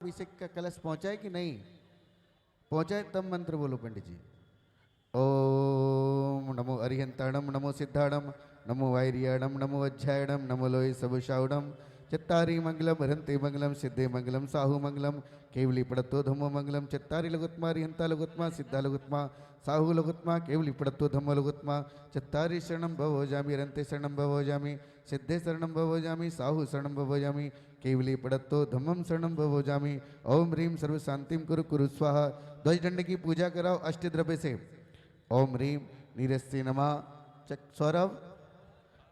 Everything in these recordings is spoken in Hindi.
अभिषेक का कलश पहुंचा है कि नहीं पहुंचा है? तब मंत्र बोलो पंडित जी। ओम नमो अरिहंताणम नमो सिद्धाणम नमो वैरियाणम नमो अध्यायणम नमो लोय सबुषाउणम चित्तारी मंगलम हरंते मंगलम सिद्धे मंगलम साहु मंगलम केवली पड़तो धम्मो मंगलम चित्तारी लघुत्मा अरिहंता लघुत्मा सिद्धा लघुत्मा साहु लघुत्मा केवली पड़तो धम्मो लघुत्मा चित्तारी शरणम भवो जामि हरंते शरणम भवो जामि सिद्धे शरणम भवो जामि साहु शरणम भवो जामि केवली पड़तो धम्मम शरणम भवो जामि। ओम ह्रीम सर्व शांतिम कुरु कुरु स्वाहा। ध्वज दंड की पूजा कराओ अष्टद्रव्य से। ओम ह्रीम नीरस्ते नमः सौरभ।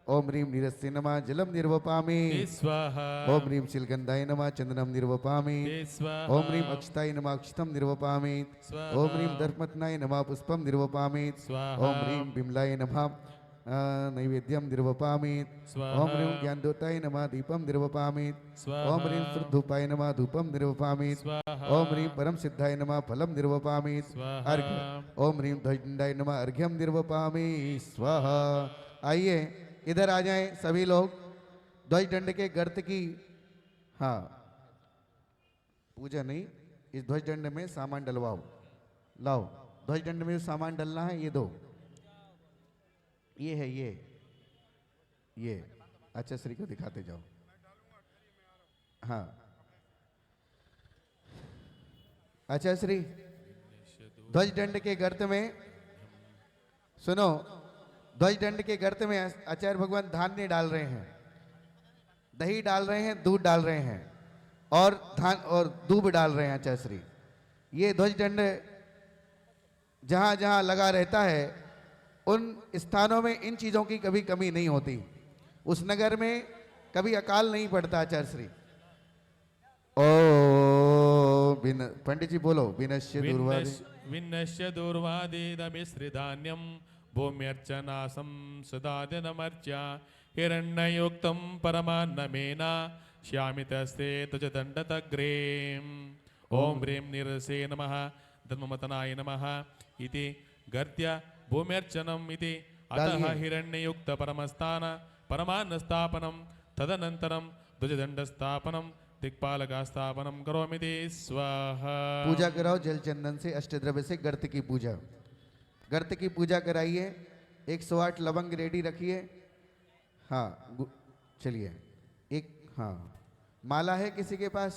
ओम ह्रीम नीरस्ते नमः जलम निर्वपामि स्वाहा। ओम ह्रीम शिलगंधाय नमः चंदनम निर्वपामि स्वाहा। ओम ह्रीम अक्षताय नमः अक्षतम निर्वपामि ओम स्वाहा। ह्रीम दर्पत्नाय नमः पुष्पम निर्वपामि स्वाहा। ओम ह्रीम बिमलाय नमः नैवेद्यम निर्वपामि ओम स्वाहा। ह्रीम ज्ञानदोताय नमः दीपम निर्वपामि ओम स्वाहा। ह्रीम श्रुद्धूपाय नमः धूपम निर्वपामि स्वाहा। ओम ह्रीम परम सिद्धाय नमः फलम निर्वपामि स्वाहा। अर्घ्य ओम ह्रीम ध्वजदंडाय नमः अर्घ्यम निर्वपामि स्वाहा। आइए इधर आ जाएं सभी लोग। ध्वज दंड के गर्त की हाँ पूजा नहीं, इस ध्वज दंड में सामान डलवाओ। लाओ ध्वज दंड में जो सामान डलना है ये दो। ये है ये अच्छा श्री को दिखाते जाओ। हाँ अच्छा श्री ध्वज दंड के गर्त में सुनो, ध्वज दंड के गर्त में आचार्य भगवान धान्य डाल रहे हैं, दही डाल रहे हैं, दूध डाल रहे हैं और धान और दूब डाल रहे हैं आचार्य श्री। ये ध्वज दंड जहां जहां लगा रहता है उन स्थानों में इन चीजों की कभी कमी नहीं होती। उस नगर में कभी अकाल नहीं पड़ता आचार्य श्री। ओ पंडित जी बोलो विनश्य दुर्वादि विनश्य दुर्वादिदमिश्रिधान्यं भूम्यर्चनासं सदादिनमर्च्य हिरण्ययुक्तं परमान्नमेन श्यामितस्ते तुजदण्डतग्रे। ओम ह्रीं निरसे नमः धर्ममतनाय नमः इति गर्त्य भूम्यर्चनम् इति अतः हिरण्ययुक्त परमस्थान परमान्नस्थापनं तदनन्तरं ध्वजदण्डस्थापनं दिक्पालका स्थापनम करोमि स्वाहा। पूजा कराओ जल चंदन से अष्टद्रव्य से गर्त की पूजा। गर्त की पूजा कराइए। 108 लवंग रेडी रखिए। हाँ चलिए एक हाँ माला है किसी के पास?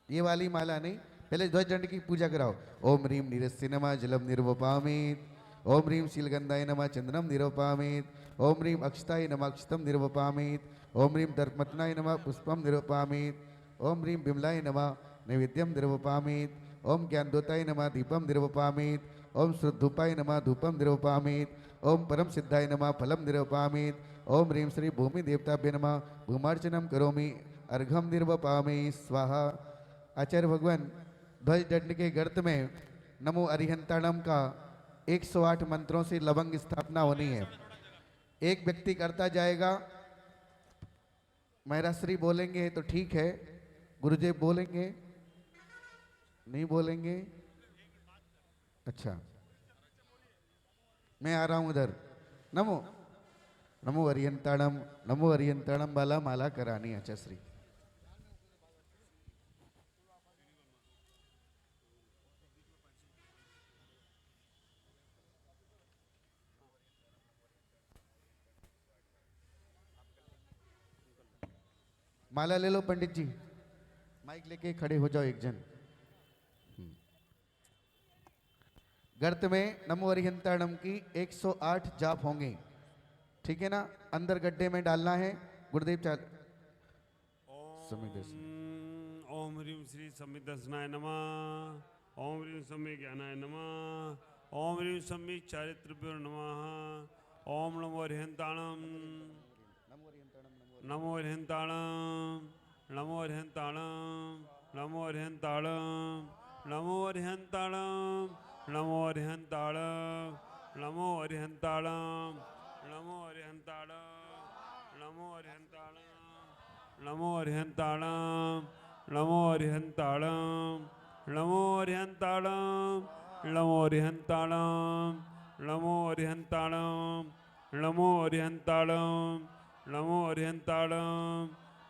ये वाली माला नहीं, पहले ध्वज दंड की पूजा कराओ। ओम ह्रीं नीरस्य नमः जलम निर्वपामि ओम ह्रीं शीलगंधाय नमः चंदनम निर्वपामि ओम ह्रीं अक्षताय नमः अक्षतम निर्वपामि ओम ह्रीं दर्पत्नाय नमः पुष्पम निर्वपामि ओम ह्रीं बिमलाय नमः नैवेद्यम निर्वपामि ओम ज्ञानदोताय नमः दीपम निर्वपामि ओम श्रुद्धूपाय नमः धूपम निर्वपामि ओम परम सिद्धाय नमः फलम निर्वपामि ओम ह्रीं श्री भूमि देवताभ्य नमः भूमार्चनम करोमि अर्घम निर्वपामि स्वाहा। आचार्य भगवान ध्वज दंड के गर्त में नमो अरिहंताणम का 108 मंत्रों से लवंग स्थापना होनी है। एक व्यक्ति करता जाएगा, महराश्री बोलेंगे तो ठीक है, गुरुदेव बोलेंगे नहीं बोलेंगे? अच्छा मैं आ रहा हूं उधर। नमो नमो अरिहंताणम वाला माला करानी है आचार्य श्री। माला ले लो पंडित जी, माइक लेके खड़े हो जाओ एक जन। गर्त में नमो अरिहंताणम की 108 जाप होंगे, ठीक है ना? अंदर गड्ढे में डालना है। गुरुदेव चाल ओम ह्रीं श्री संविदर्शनाय नमः ओम ह्रीं सम्यक ज्ञानाय नमः ओम ह्रीं सम्यक चारित्र्यो नमः ओम नमो अरिहंताणम नमो अरिहंताणम नमो अरिहंताणम नमो अरिहंताणम नमो अरिहंताणम नमो अरिहंताणम नमो अरिहंताणम नमो अरिहंताणम नमो अरिहंताणम नमो अरिहंताणम नमो अरिहंताणम नमो अरिहंताणम नमो अरिहंताणम नमो अरिहंताणम नमो अरिहंताणम नमो अरिहंताणम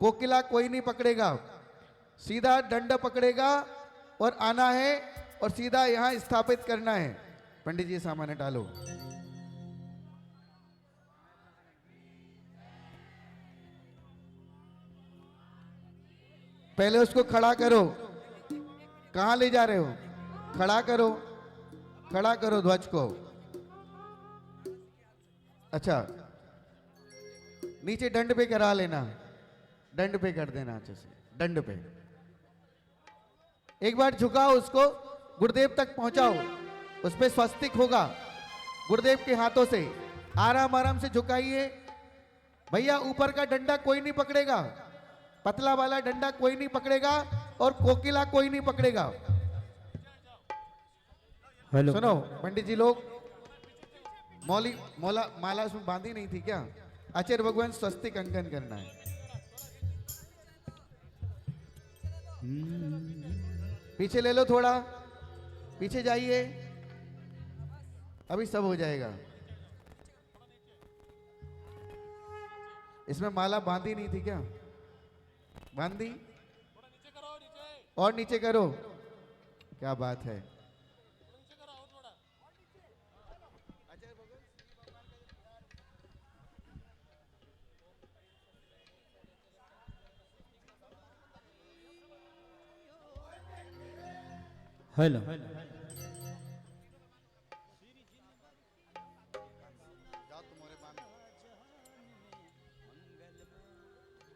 कोकिला कोई नहीं पकड़ेगा, सीधा दंड पकड़ेगा और आना है और सीधा यहां स्थापित करना है। पंडित जी सामान हटा लो। पहले उसको खड़ा करो। कहां ले जा रहे हो? खड़ा करो, खड़ा करो ध्वज को। अच्छा, नीचे दंड पे करा लेना, दंड पे कर देना अच्छे से, दंड पे। एक बार झुकाओ उसको, गुरुदेव तक पहुंचाओ, उस पे स्वस्तिक होगा गुरुदेव के हाथों से। आराम आराम से झुकाइए भैया। ऊपर का डंडा कोई नहीं पकड़ेगा, पतला वाला डंडा कोई नहीं पकड़ेगा और कोकिला कोई नहीं पकड़ेगा। हेलो, सुनो पंडित जी लोग, माला उसमें बांधी नहीं थी क्या? आचार्य भगवान स्वस्तिक अंकन करना है। पीछे ले लो, थोड़ा पीछे जाइए, अभी सब हो जाएगा। इसमें माला बांधी नहीं थी क्या? बांधी? और नीचे करो। क्या बात है। हेलो,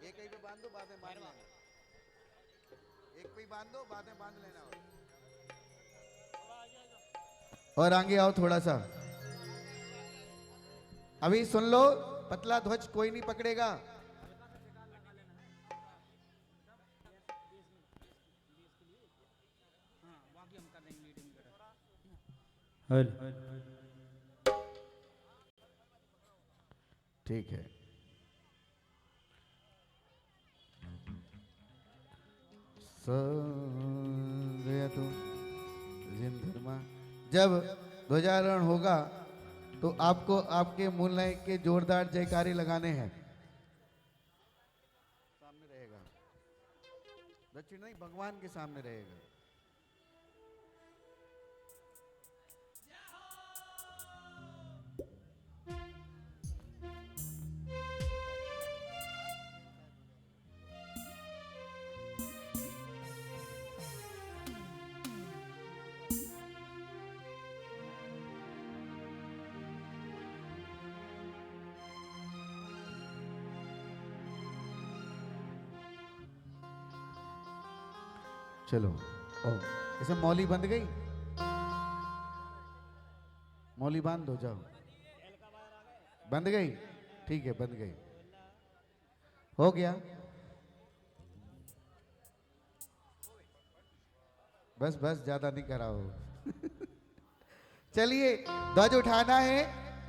एक पे बांध दो, बाद में बांध लेना। एक पे बांध दो, बाद में बांध लेना। और आगे आओ थोड़ा सा। अभी सुन लो, पतला ध्वज कोई नहीं पकड़ेगा। हेलो, ठीक है। गया तो धर्मा। जब ध्वजारोहण होगा तो आपको आपके मूल लय के जोरदार जयकारे लगाने हैं। सामने रहेगा, दक्षिण नहीं, भगवान के सामने रहेगा। चलो, ओ इसे मौली बंद गई, मौली बांध दो, जाओ। बंद गई, ठीक है, बंद गई, हो गया। बस बस, ज्यादा नहीं कराओ। चलिए, ध्वज उठाना है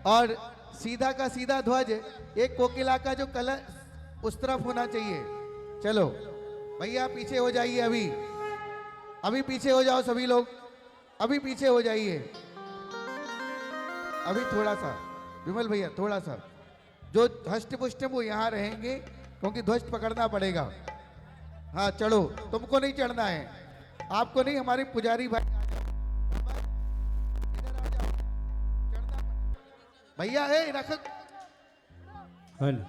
और सीधा का सीधा ध्वज एक कोकिला का जो कलर उस तरफ होना चाहिए। चलो भैया, पीछे हो जाइए, अभी पीछे हो जाओ सभी लोग, अभी पीछे हो जाइए। अभी थोड़ा सा विमल भैया, थोड़ा सा, जो हष्ट पुष्ट वो यहाँ रहेंगे क्योंकि ध्वज पकड़ना पड़ेगा। हाँ चढ़ो, तुमको नहीं चढ़ना है, आपको नहीं, हमारे पुजारी भाई भैया है रख। हेलो,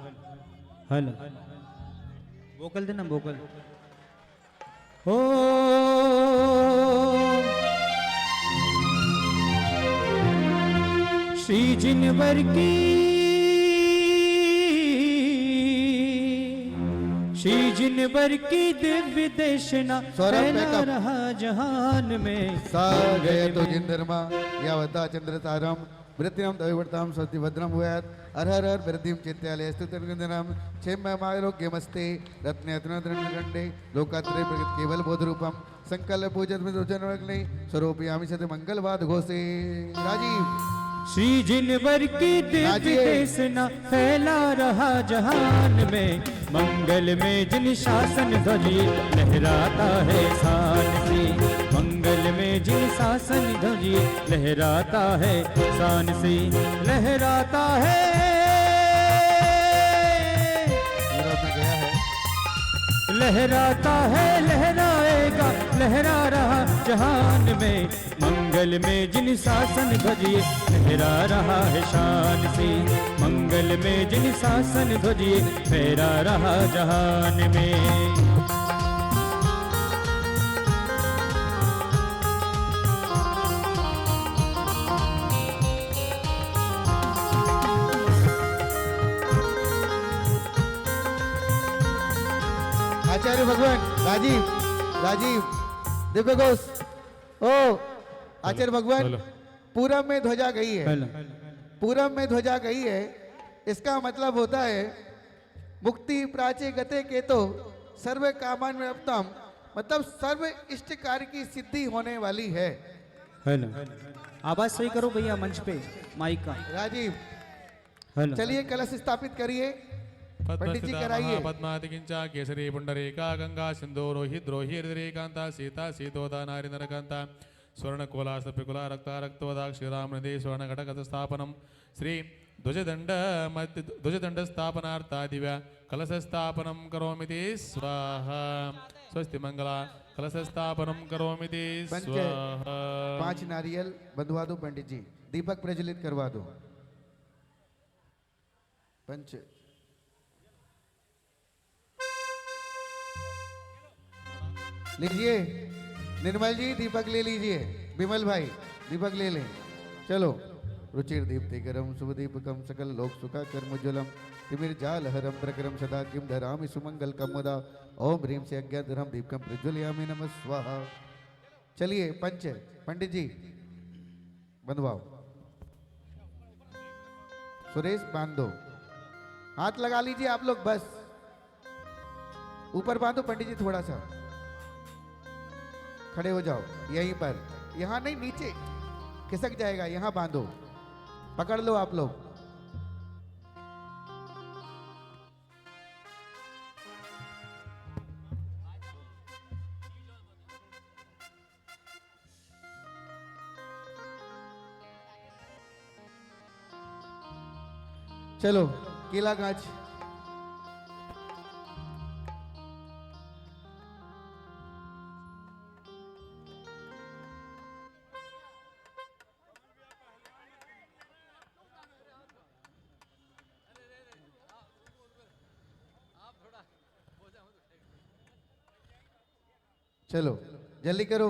हेलो, वोकल देना, वोकल। ओ श्री जिनवर की, श्री जिनवर की दिव्य देशना फैला रहा जहान में। सा गए तो जिंदरमा यावता चंद्र तारम वृत्तिम दैवर्ताम सत्य भद्रम हुआत हर हर हर वृद्धिम चित्यालय स्तुतिर्गंधनम क्षेममारोग्यमस्ते रत्नयत्नदंडे लोकात्रय प्रगत केवल बोध रूपम संकल्प पूजन में दुर्जनवग्नि स्वरूपयामि सत मंगलवाद घोषे। राजीव श्री जिनवर की दिव्य देशना फैला रहा जहान में, मंगल में जिन शासन ध्वज लहराता है शान से, मंगल में जिन शासन ध्वज लहराता है शान से, लहराता है। यूरोप में गया है, लहराता है लहराएगा लहरा रहा जहान में, मंगल में जिन शासन ध्वजिए लहरा रहा है शान से, मंगल में जिन शासन ध्वजिए फहरा रहा जहान में। आचार्य भगवान राजीव राजीव दिव्य घोष ओ आचार्य भगवान बोलो। पूरब में ध्वजा गई है, हेलो पूरब में ध्वजा गई है, इसका मतलब होता है मुक्ति प्राचे गते के तो सर्व कामान में अपतम, मतलब सर्व इष्ट कार्य की सिद्धि होने वाली है। हेलो आवाज सही करो भैया मंच पे माइक का। राजीव हेलो चलिए कलश स्थापित करिए, पंडित जी कराइए। पद्मातिकिंचा केसरी पुंडरीका गंगा सिंधु रोहित रोहिर्द्रेकांता सीता सीतोदा नारी नरकांता स्वर्ण कोला सप्यकुला रक्ता रक्तवदा श्रीराम नदी स्वर्ण घटक स्थापनम श्री ध्वजदंड स्थापनार्था दिव्या कलश स्थापनम करोमिति स्वाहा। स्वस्ति मंगला कलश स्थापनम करोमिति पंच स्वाहा। 5 नारियल बंधवा दो पंडित जी, दीपक प्रज्वलित करवा दो। पंच लीजिए, निर्मल जी दीपक ले लीजिए, विमल भाई दीपक ले लें। चलो रुचिर दीप्तिकरम शुभ दीपकम सकल लोक सुखा कर्मज्वलम तिमिर जाल हरम प्रकरम सदा किम धरामि सुमंगल कमदा ओम ह्रीम से अज्ञाधरम दीपकम प्रज्वलयामि नमः स्वाहा। चलिए पंच पंडित जी बंधवाओ, सुरेश बांध दो, हाथ लगा लीजिए आप लोग, बस ऊपर बांधो पंडित जी, थोड़ा सा खड़े हो जाओ यहीं पर, यहां नहीं नीचे खिसक जाएगा, यहां बांधो, पकड़ लो आप लोग। चलो केला गाछ चलो जल्दी करो।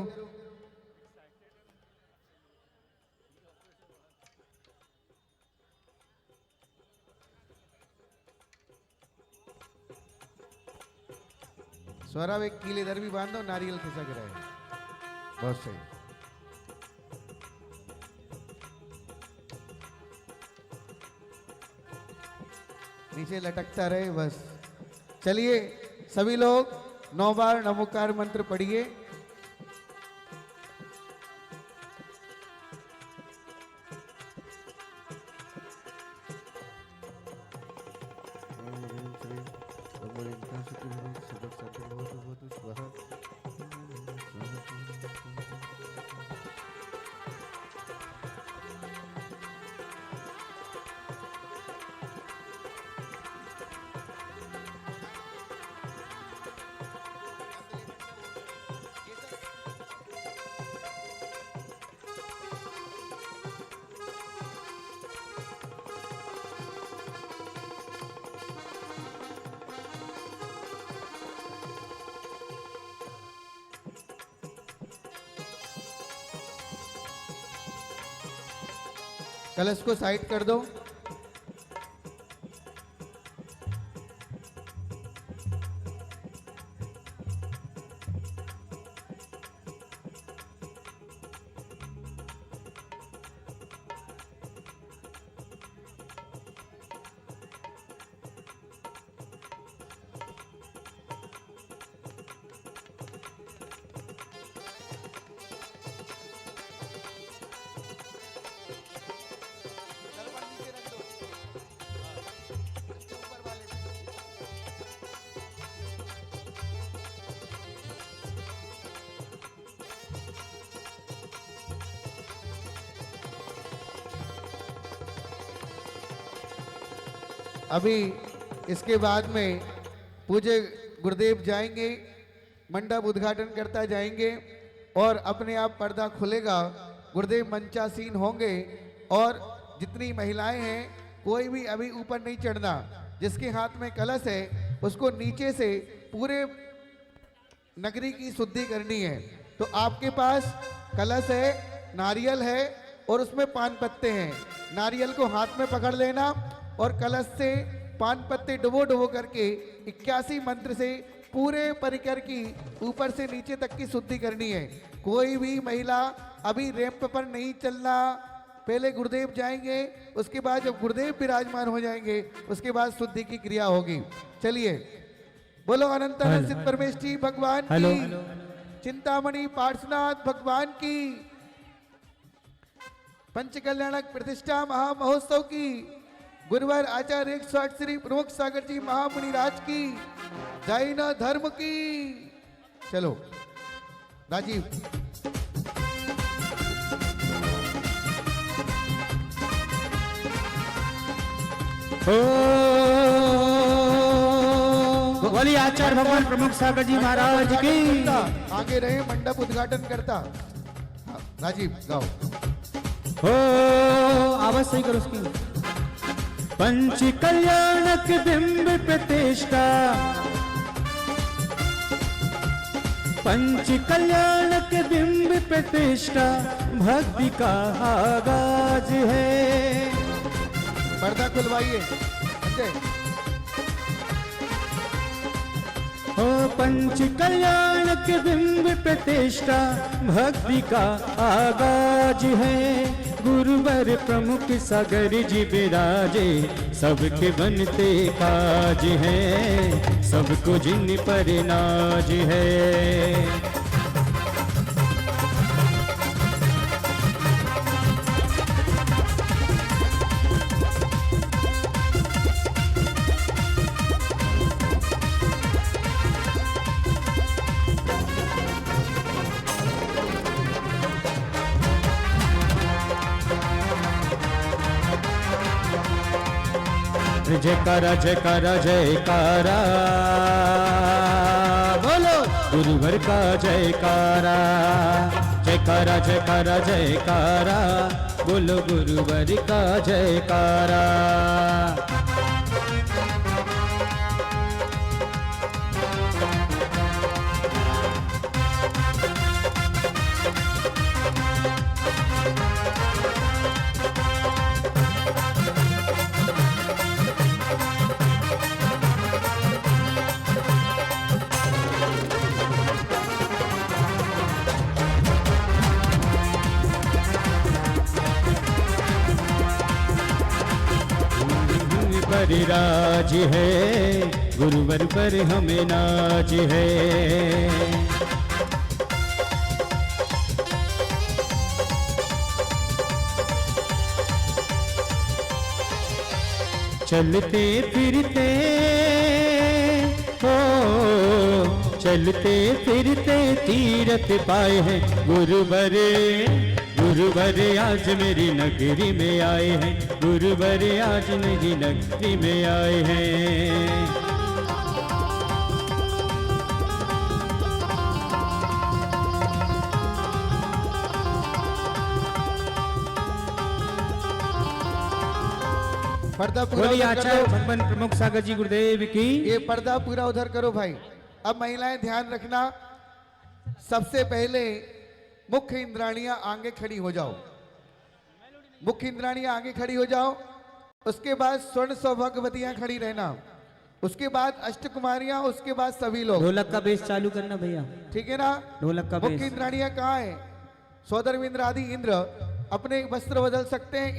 सौरभ एक कील इधर भी बांध दो, नारियल खिसक रहा है, बहुत सही। नीचे लटकता रहे बस। चलिए सभी लोग 9 बार नमोकार मंत्र पढ़िए। कलश को साइड कर दो। अभी इसके बाद में पूज्य गुरुदेव जाएंगे, मंडप उद्घाटन करता जाएंगे और अपने आप पर्दा खुलेगा, गुरुदेव मंचासीन होंगे और जितनी महिलाएं हैं कोई भी अभी ऊपर नहीं चढ़ना। जिसके हाथ में कलश है उसको नीचे से पूरे नगरी की शुद्धि करनी है। तो आपके पास कलश है, नारियल है और उसमें पान पत्ते हैं। नारियल को हाथ में पकड़ लेना और कलश से पान पत्ते डुबो डुबो करके 81 मंत्र से पूरे परिकर की ऊपर से नीचे तक की शुद्धि करनी है। कोई भी महिला अभी रैंप पर नहीं चलना। पहले गुरुदेव जाएंगे, उसके बाद जब गुरुदेव विराजमान हो जाएंगे उसके बाद शुद्धि की क्रिया होगी। चलिए, बोलो अनंत अनंत सिद्ध परमेश्वरी भगवान की, चिंतामणि पार्श्वनाथ भगवान की, पंच कल्याणक प्रतिष्ठा महामहोत्सव की, गुरुवार आचार्य 108 श्री प्रमुख सागर जी महामुनि राज की, जैन धर्म की। चलो राजीव, बोलिए आचार्य भगवान प्रमुख सागर जी महाराज की। आगे रहे मंडप उद्घाटन करता। हाँ, राजीव गाओ। हो आवाज सही करो उसकी। पंच कल्याणक बिंब प्रतिष्ठा, पंच कल्याणक बिंब प्रतिष्ठा, भक्ति का आगाज है। पर्दा खुलवाइए संजय। हो पंच कल्याणक बिंब प्रतिष्ठा, भक्ति का आगाज है। गुरुवर प्रमुख सागर जी विराजे, सबके बनते काज है, सबको जिन पर नाज है। जयकारा जयकारा जयकारा, बोलो गुरुवर का जयकारा। जयकारा जयकारा जयकारा, बोलो गुरुवर का जयकारा। राज है, गुरुवर पर हमें नाज है। चलते फिरते हो, चलते फिरते तीरथ पाए हैं गुरुवर। गुरुवर आज मेरी नगरी में आए हैं, गुरुवर आज मेरी नगरी में आए हैं। पर्दा पूरा बोलिए उधर आचार्य करो। भगवान प्रमुख सागर जी गुरुदेव की। ये पर्दा पूरा उधर करो भाई। अब महिलाएं ध्यान रखना, सबसे पहले मुख्य इंद्राणियां आगे खड़ी हो जाओ। मुख्य इंद्राणियां आगे खड़ी हो जाओ। उसके बाद स्वर्ण सौभाग्यवतियां खड़ी रहना। उसके बाद अष्टकुमारियां, उसके बाद सभी लोग। ढोलक का बेस चालू करना भैया, ठीक है ना? ढोलक का मुख्य बेस। इंद्राणियां कहाँ है? सौदर इंद्र आदि इंद्र अपने वस्त्र बदल सकते हैं।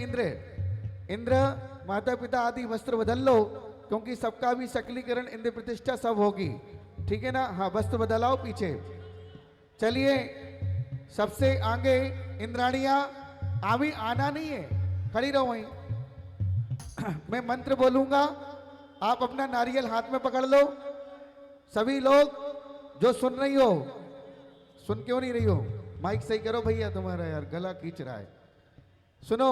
इंद्र माता पिता आदि वस्त्र बदल लो, क्योंकि सबका भी सकलीकरण, इंद्र प्रतिष्ठा सब होगी। ठीक है ना? हाँ, वस्त्र बदलाओ पीछे। चलिए, सबसे आगे इंद्राणियां अभी आना नहीं है, खड़ी रहो वहीं। मैं मंत्र बोलूंगा, आप अपना नारियल हाथ में पकड़ लो। सभी लोग जो सुन रही हो, सुन क्यों नहीं रही हो? माइक सही करो भैया, तुम्हारा यार गला खींच रहा है। सुनो,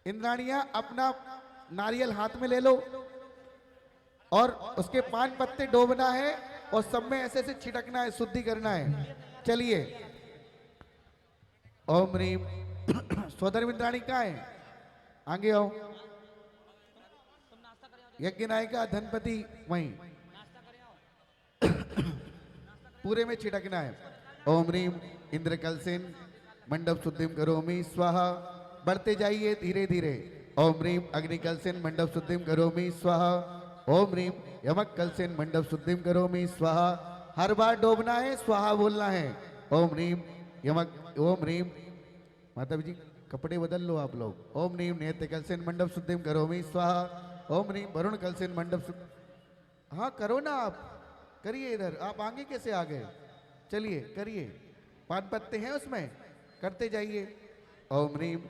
इंद्राणियां अपना नारियल हाथ में ले लो। और उसके 5 पत्ते डोबना है और सब में ऐसे ऐसे छिटकना है, शुद्धि करना है। चलिए, ओम ह्रीम सोदर मित्राणी कहाँ है? आगे आओ। यज्ञ नायिका धनपति वहीं पूरे में छिटकना है। ओम ह्रीम इंद्र कलसेन मंडप शुद्धिम करोमि स्वाहा। बढ़ते जाइए धीरे धीरे। ओम ह्रीम अग्नि कलसेन मंडप शुद्धिम करोमि स्वाहा। ओम ह्रीम यमक कलसेन मंडप शुद्धिम करोमि स्वाहा। हर बार डोबना है, स्वाहा बोलना है। ओम ह्रीम यमक। ओम ह्रीम माता जी कपड़े बदल लो आप लोग। ओम ह्रीम नेत्र कलसेन मंडप शुद्धिम करोमि स्वाहा। ओम ह्रीम वरुण कलसेन मंडप शुद्ध। हाँ करो ना, आप करिए। इधर आप आगे कैसे आ गए? चलिए करिए, 5 पत्ते हैं उसमें, करते जाइए। ओम ह्रीम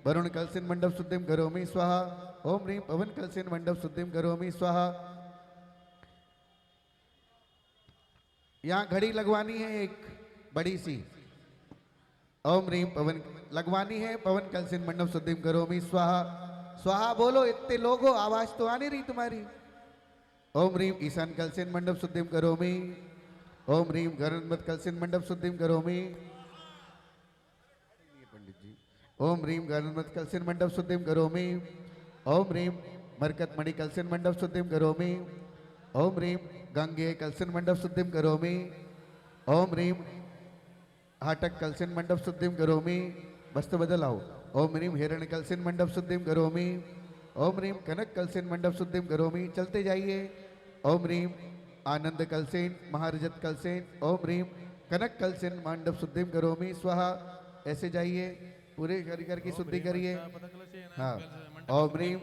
वरुण कलसेन मंडप शुद्धिम करोमि स्वाहा। ओम ह्रीम पवन कलसेन मंडप शुद्धिम करोमि स्वाहा। यहाँ घड़ी लगवानी है एक बड़ी सी। ओम ह्रीम पवन लगवानी है, पवन कलसेन मंडप शुद्धिम करोमि स्वाहा। स्वाहा बोलो, इतने लोग हो, आवाज तो आ नहीं रही तुम्हारी। ओम ह्रीम ईशान कलसेन मंडप शुद्धिम करोमि। ओम ह्रीम गरुड़मत कलसेन मंडप शुद्धिम करोमि। पंडित जी ओम ह्रीम गरुड़मत कलसेन मंडप शुद्धिम करोमि। ओम ह्रीम मरकत मणि कलसेन मंडप शुद्धिम करोमि। ओम ह्रीम गंगे कलसेन मंडप शुद्धिम करोमि। ओम ह्रीम हाटक कलसेन मंडप शुद्धिम करोमि। वस्त्र बदलाओ। ओम ह्रीम हिरण्य कलसेन मंडप शुद्धिम करोमि। ओम ह्रीम कनक कलसेन मंडप शुद्धिम करोमि। चलते जाइए। ओम ह्रीम आनंद कलसेन महारजत कलसेन। ओम ह्रीम कनक कलसेन मंडप शुद्धिम करोमि स्वाहा। ऐसे जाइए, पूरे घर की शुद्धि करिए। हाँ। ओम ह्रीम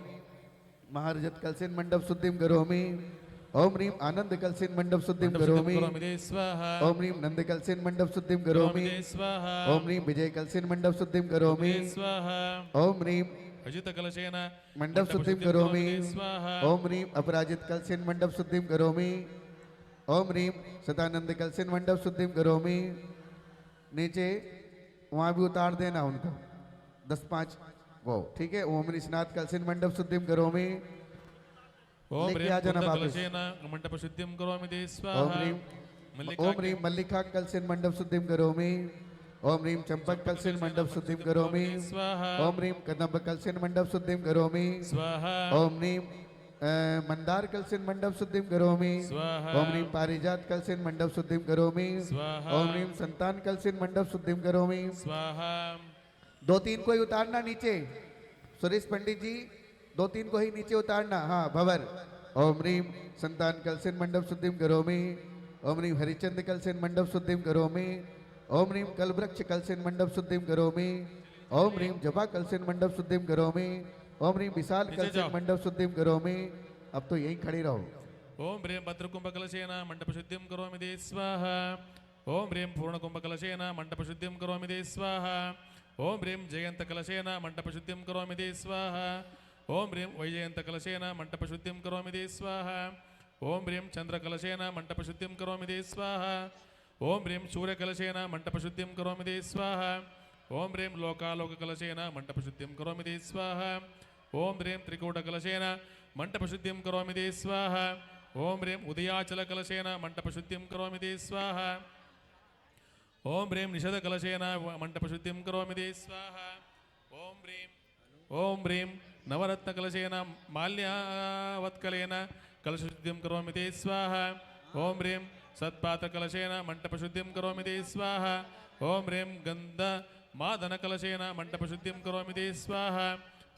महारजत कलसेन मंडप शुद्धिम करोमि। ओम ह्रीम आनंद कलसेन मंडप शुद्धिम करोमि। ओम ह्रीम नंद कलसेन मंडप शुद्धिम करोमि। ओम ह्रीम विजय कलसेन मंडप शुद्धिम करोमि। ओम ह्रीम अजित कलशेन मंडप शुद्धिम करोमि। ओम ह्रीम अपराजित कलसेन मंडप शुद्धिम करोमि। ओम ह्रीम सदानंद कलसेन मंडप शुद्धिम करोमि। नीचे वहां भी उतार देना उनको 10-5 वो, ठीक है। ओम ऋषनाथ कलसेन मंडप शुद्धिम करोमि। ओम लेके ह्रीम आ जाना वापस। कलशेन मंडप शुद्धिम करोमि ते ओम स्वाहा। ह्रीम मल्लिका कलसेन मंडप शुद्धिम करोमि। ओम ह्रीम चंपक कलसेन मंडप शुद्धिम करोमि। ओम ह्रीम कदम्ब कलसेन मंडप शुद्धिम करोमि स्वाहा। ओम ह्रीम मंदार कलसेन मंडप शुद्धिम करोमि। स्वाहा। ओम ह्रीम पारिजात कलसेन मंडप शुद्धिम करोमि। स्वाहा। ओम ह्रीम संतान कलसेन मंडप शुद्धिम करोमि। स्वाहा। 2-3 को ही उतारना नीचे, सुरेश पंडित जी 2-3 को ही नीचे उतारना। हाँ भवर। ओम ह्रीम संतान कलसेन मंडप शुद्धिम करोमि। ओम ह्रीम हरिचंद कलसेन मंडप शुद्धिम करोमि। ओम ह्रीम कलवृक्ष कलसेन मंडप शुद्धिम करोमि। ओम ह्रीम जपा कलसेन मंडप शुद्धिम करोमि। ओम ह्रीम विशाल कलसेन मंडप शुद्धिम करोमि। अब तो यहीं खड़े रहो। ओम ह्रीम भद्रकुंभ कलशेन मंडप शुद्धिम करोमि ते स्वाहा। ओम ह्रीम पूर्णकुंभ कलशेन मंडप शुद्धिम करोमि ते स्वाहा। ओम ह्रीम जयंत कलशेन मंडप शुद्धिम करोमि ते स्वाहा। ओम ह्रीम वैजयंत कलशेन मंडप शुद्धिम करोमि ते स्वाहा। ओम ह्रीम चंद्र कलशेन मंडप शुद्धिम करोमि ते स्वाहा। ओम ह्रीम सूर्य कलशेन मंडप शुद्धिम करोमि ते स्वाहा। ओम ह्रीम लोकालोक कलशेन मंडप शुद्धिम करोमि ते स्वाहा। ओम ह्रीम त्रिकूट कलशेन मंडप शुद्धिम करोमि ते स्वाहा। ओम ह्रीम उदयाचल कलशेन मंडप शुद्धिम करोमि ते स्वाहा। ओम ह्रीम निषद कलशेन मंडप शुद्धिम करोमि ते स्वाहा। ओम ह्रीम नवरत्न कलशेन माल्यावत्कलेन कलश शुद्धिम करोमि ते स्वाहा। ओम ह्रीम सत्पात्र कलशेन मंडप शुद्धिम करोमि ते स्वाहा। ओम ह्रीम गंध मादन कलशेन मंडप शुद्धिम करोमि ते स्वाहा।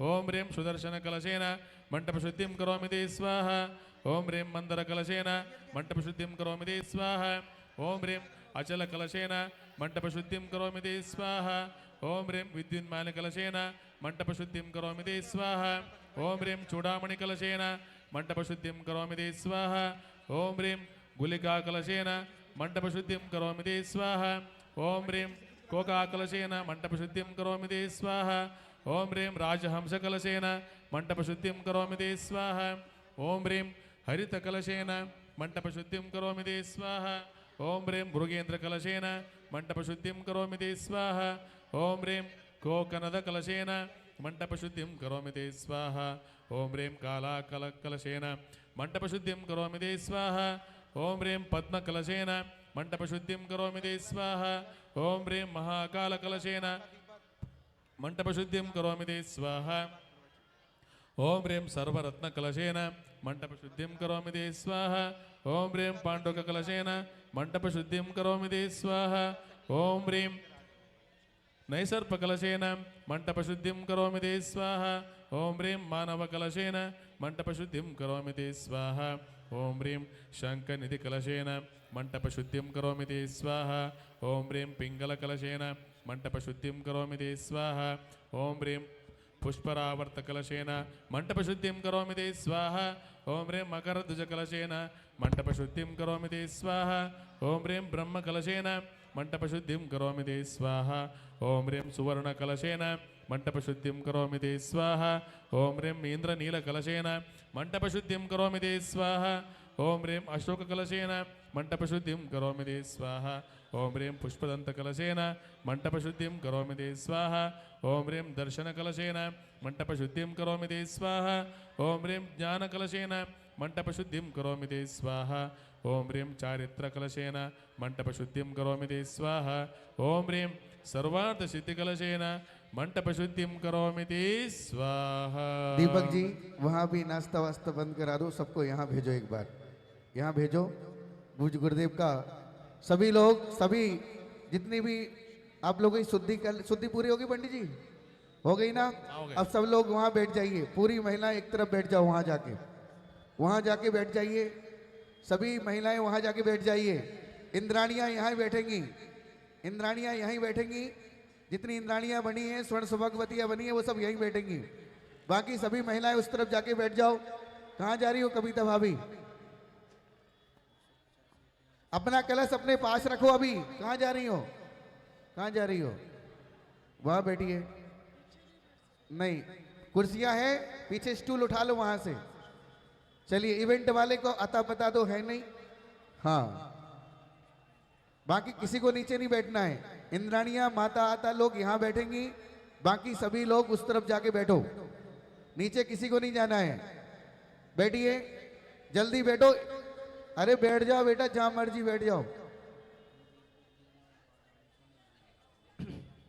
ओम ह्रीम सुदर्शन कलशेन मंडप शुद्धिम करोमि ते स्वाहा। ओम ह्रीम मंदर कलशेन मंडप शुद्धिम करोमि ते स्वाहा। ओम ह्रीम अचल कलशेन मंडप शुद्धिम करोमि ते स्वाहा। ओम ह्रीम विद्युन्मान कलशेन मंडप शुद्धिम करोमि ते स्वाहा। ओम ह्रीम चूड़ामणि कलशेन मंडप शुद्धिम करोमि ते स्वाहा। ओम ह्रीम गुलिका कलशेन मंडप शुद्धिम करोमि ते स्वाहा। ओम ह्रीम कोका कलशेन मंडप शुद्धिम करोमि ते स्वाहा। ओम ह्रीम राजहंस कलशेन मंडप शुद्धिम करोमि ते स्वाहा। ओम ह्रीम हरित कलशेन मंडप शुद्धिम करोमि ते स्वाहा। ओम ह्रीम मृगेन्द्र कलशेन मंडप शुद्धिम करोमि ते स्वाहा। ओम ह्रीम कोकनद कलशेन मंडप शुद्धिम करोमि ते स्वाहा। ओम ह्रीम काला कलशेन मण्डपशुद्धिं करोमि ते स्वाहा ॐ ह्रीं पद्मकलशेन मण्डपशुद्धिं करोमि ते स्वाहा ॐ ह्रीं महाकालकलशेन मण्डपशुद्धिं करोमि ते स्वाहा ॐ ह्रीं सर्वरत्नकलशेन मण्डपशुद्धिं करोमि ते स्वाहा ॐ ह्रीं पाण्डुककलशेन मण्डपशुद्धिं करोमि ते स्वाहा ॐ ह्रीं नैसर्पकलशेन मण्डपशुद्धिं करोमि ते स्वाहा ॐ ह्रीं मानवकलशेन मण्डपशुद्धिं करोमि ते स्वाहा ॐ ह्रीं शङ्खनिधिकलशेन मण्डपशुद्धिं करोमि ते स्वाहा ॐ ह्रीं पिङ्गलकलशेन मण्डपशुद्धिं करोमि ते स्वाहा ॐ ह्रीं पुष्परावर्तकलशेन मण्डपशुद्धिं करोमि ते स्वाहा ॐ ह्रीं मकरध्वजकलशेन मण्डपशुद्धिं करोमि ते स्वाहा ॐ ह्रीं ब्रह्मकलशेन मण्डपशुद्धिं करोमि ते स्वाहा ॐ ह्रीं सुवर्णकलशेन मण्डपशुद्धिं करोमि ते स्वाहा ॐ ह्रीं इन्द्रनीलकलशेन मण्डपशुद्धिं करोमि ते स्वाहा ॐ ह्रीं अशोककलशेन मण्डपशुद्धिं करोमि ते स्वाहा ॐ ह्रीं पुष्पदन्तकलशेन मण्डपशुद्धिं करोमि ते स्वाहा ॐ ह्रीं दर्शनकलशेन मण्डपशुद्धिं करोमि ते स्वाहा ॐ ह्रीं ज्ञानकलशेन मण्डपशुद्धिं करोमि ते स्वाहा ॐ ह्रीं चारित्रकलशेन मण्डपशुद्धिं करोमि ते स्वाहा ॐ ह्रीं सर्वार्थसिद्धिकलशेन मण्डपशुद्धिं करोमि ते स्वाहा। दीपक जी वहाँ भी नाश्ता वास्ता बंद करा दो, सबको यहाँ भेजो, एक बार यहाँ भेजो। पूज गुरुदेव का सभी लोग, सभी जितनी भी आप लोगों की शुद्धि पूरी होगी पंडित जी, हो गई ना? अब सब लोग वहाँ बैठ जाइए, पूरी महिला एक तरफ बैठ जाओ, वहाँ जाके बैठ जाइए, सभी महिलाएं वहाँ जाके बैठ जाइए। इंद्राणियाँ यहाँ बैठेंगी, इंद्राणियाँ यहीं बैठेंगी, जितनी इंद्राणियाँ बनी हैं, स्वर्ण सौभाग्यवतियाँ बनी हैं, वो सब यहीं बैठेंगी। बाकी सभी महिलाएं उस तरफ जाके बैठ जाओ। कहाँ जा रही हो कविता भाभी? अपना कलश अपने पास रखो। अभी कहाँ जा रही हो? कहाँ जा रही हो? वहाँ बैठिए। नहीं, कुर्सियां हैं, पीछे स्टूल उठा लो वहां से। चलिए, इवेंट वाले को अता पता तो है नहीं। हाँ, बाकी किसी को नीचे नहीं बैठना है। इंद्राणियां, माता आता लोग यहाँ बैठेंगी, बाकी सभी लोग उस तरफ जाके बैठो। नीचे किसी को नहीं जाना है। बैठिए, जल्दी बैठो। अरे बैठ जाओ बेटा, जहां मर्जी बैठ जाओ।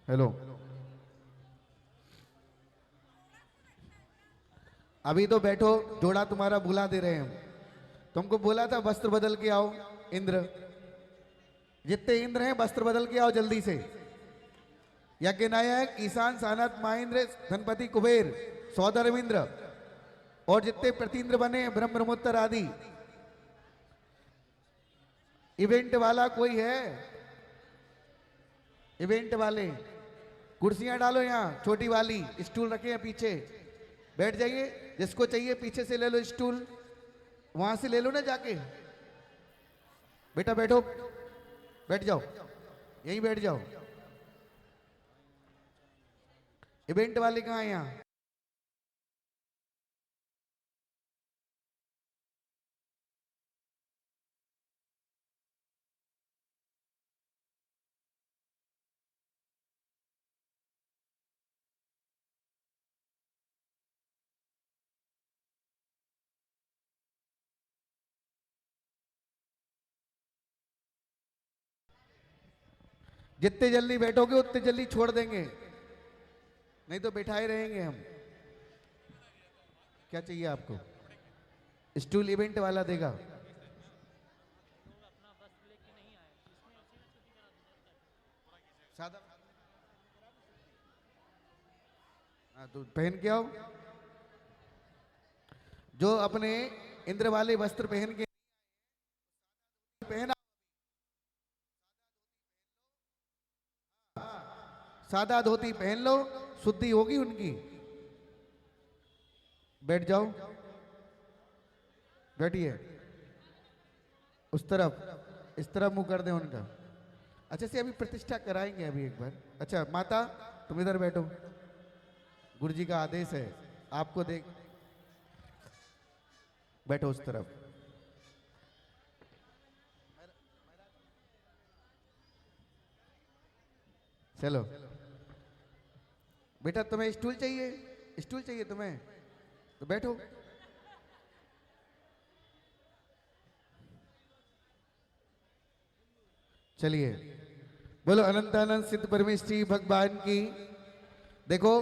हेलो, अभी तो बैठो, जोड़ा तुम्हारा बुला दे रहे हैं हम। तुमको बोला था वस्त्र बदल के आओ। इंद्र, जितने इंद्र हैं वस्त्र बदल के आओ जल्दी से। यज्ञनायक, ईशान, सानत, महेंद्र, धनपति, कुबेर, सौधर्मिंद्र और जितने प्रतीन्द्र बने हैं, ब्रह्म, ब्रह्मोत्तर आदि। इवेंट वाला कोई है? इवेंट वाले कुर्सियां डालो यहाँ, छोटी वाली स्टूल रखे हैं पीछे, बैठ जाइए। जिसको चाहिए पीछे से ले लो स्टूल, वहां से ले लो ना जाके। बेटा बैठो, बैठ जाओ, यहीं बैठ जाओ। इवेंट वाले कहाँ हैं यहाँ? जितने जल्दी बैठोगे उतने जल्दी छोड़ देंगे, नहीं तो बैठाए रहेंगे हम। क्या चाहिए आपको? स्टूल इवेंट वाला देगा। सादा, हाँ तो पहन के आओ। जो अपने इंद्र वाले वस्त्र पहन के पहना, सादा धोती पहन लो, शुद्धि होगी उनकी। बैठ जाओ, बैठिए। उस तरफ, इस तरफ मुंह कर दें उनका। अच्छा से अभी प्रतिष्ठा कराएंगे अभी एक बार। अच्छा माता, तुम इधर बैठो, गुरुजी का आदेश है आपको। देख, बैठो उस तरफ। चलो बेटा, तुम्हें स्टूल चाहिए? स्टूल चाहिए तुम्हें तो बैठो। चलिए बोलो अनंतानंद सिद्ध परमेश्वरी भगवान की। देखो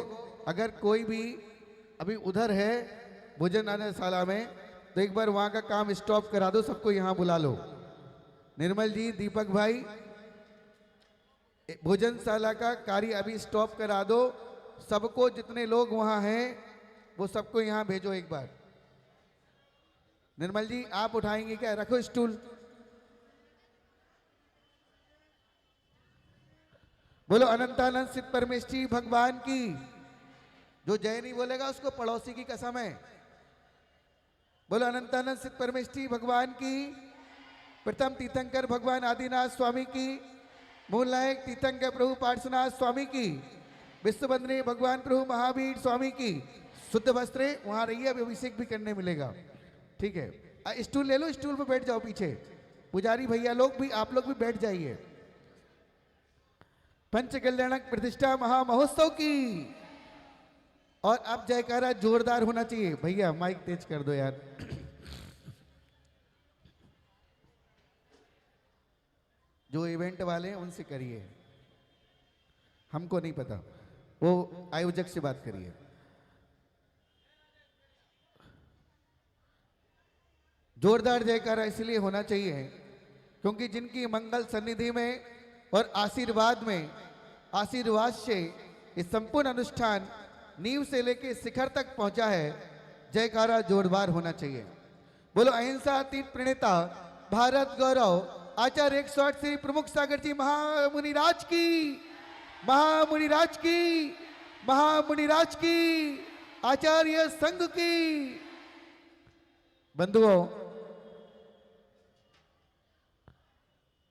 अगर कोई भी अभी उधर है भोजनशाला में तो एक बार वहां का काम स्टॉप करा दो, सबको यहां बुला लो। निर्मल जी, दीपक भाई, भोजनशाला का कार्य अभी स्टॉप करा दो, सबको जितने लोग वहां हैं वो सबको यहां भेजो एक बार। निर्मल जी आप उठाएंगे क्या? रखो स्टूल। बोलो अनंतानंद सिद्ध परमेश्वरी भगवान की। जो जय नहीं बोलेगा उसको पड़ोसी की कसम है। बोलो अनंतानंद सिद्ध परमेश्वरी भगवान की। प्रथम तीर्थंकर भगवान आदिनाथ स्वामी की, मूल नायक तीर्थंकर प्रभु पार्श्वनाथ स्वामी की, विश्वबंदनी भगवान प्रभु महावीर स्वामी की। शुद्ध वस्त्रे वहां रहिए, अभी अभिषेक भी करने मिलेगा। ठीक है, स्टूल ले लो, स्टूल पे बैठ जाओ पीछे। पुजारी भैया लोग भी, आप लोग भी बैठ जाइए। पंच कल्याणक प्रतिष्ठा महामहोत्सव की। और अब जयकारा जोरदार होना चाहिए। भैया माइक तेज कर दो यार। जो इवेंट वाले हैं उनसे करिए, हमको नहीं पता, वो आयोजक से बात करिए। जोरदार जयकारा इसलिए होना चाहिए क्योंकि जिनकी मंगल सन्निधि में और आशीर्वाद में, आशीर्वाद से इस संपूर्ण अनुष्ठान नींव से लेकर शिखर तक पहुंचा है। जयकारा जोरदार होना चाहिए। बोलो अहिंसा तीर्थ प्रणेता भारत गौरव आचार्य 108 श्री प्रमुख सागर जी महामुनिराज की, महामुनिराज की, महामुनिराज की, आचार्य संघ की। बंधुओं,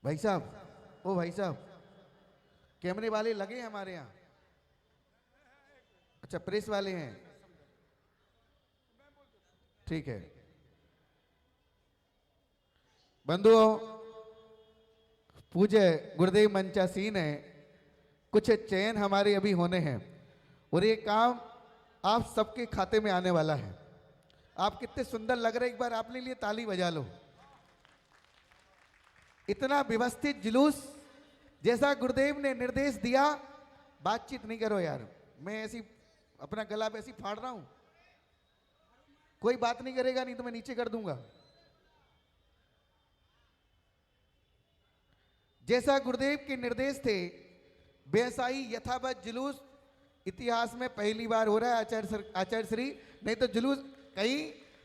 भाई साहब, ओ भाई साहब, कैमरे वाले लगे हैं हमारे यहाँ? अच्छा, प्रेस वाले हैं, ठीक है। बंधुओं, पूज्य गुरुदेव मंचासीन है, कुछ चयन हमारे अभी होने हैं और ये काम आप सबके खाते में आने वाला है। आप कितने सुंदर लग रहे, एक बार आपने लिए ताली बजा लो। इतना व्यवस्थित जुलूस जैसा गुरुदेव ने निर्देश दिया। बातचीत नहीं करो यार, मैं ऐसी अपना गला पे ऐसी फाड़ रहा हूं, कोई बात नहीं करेगा, नहीं तो मैं नीचे कर दूंगा। जैसा गुरुदेव के निर्देश थे वैसा ही यथावत जुलूस इतिहास में पहली बार हो रहा है आचार्य श्री। नहीं तो जुलूस कहीं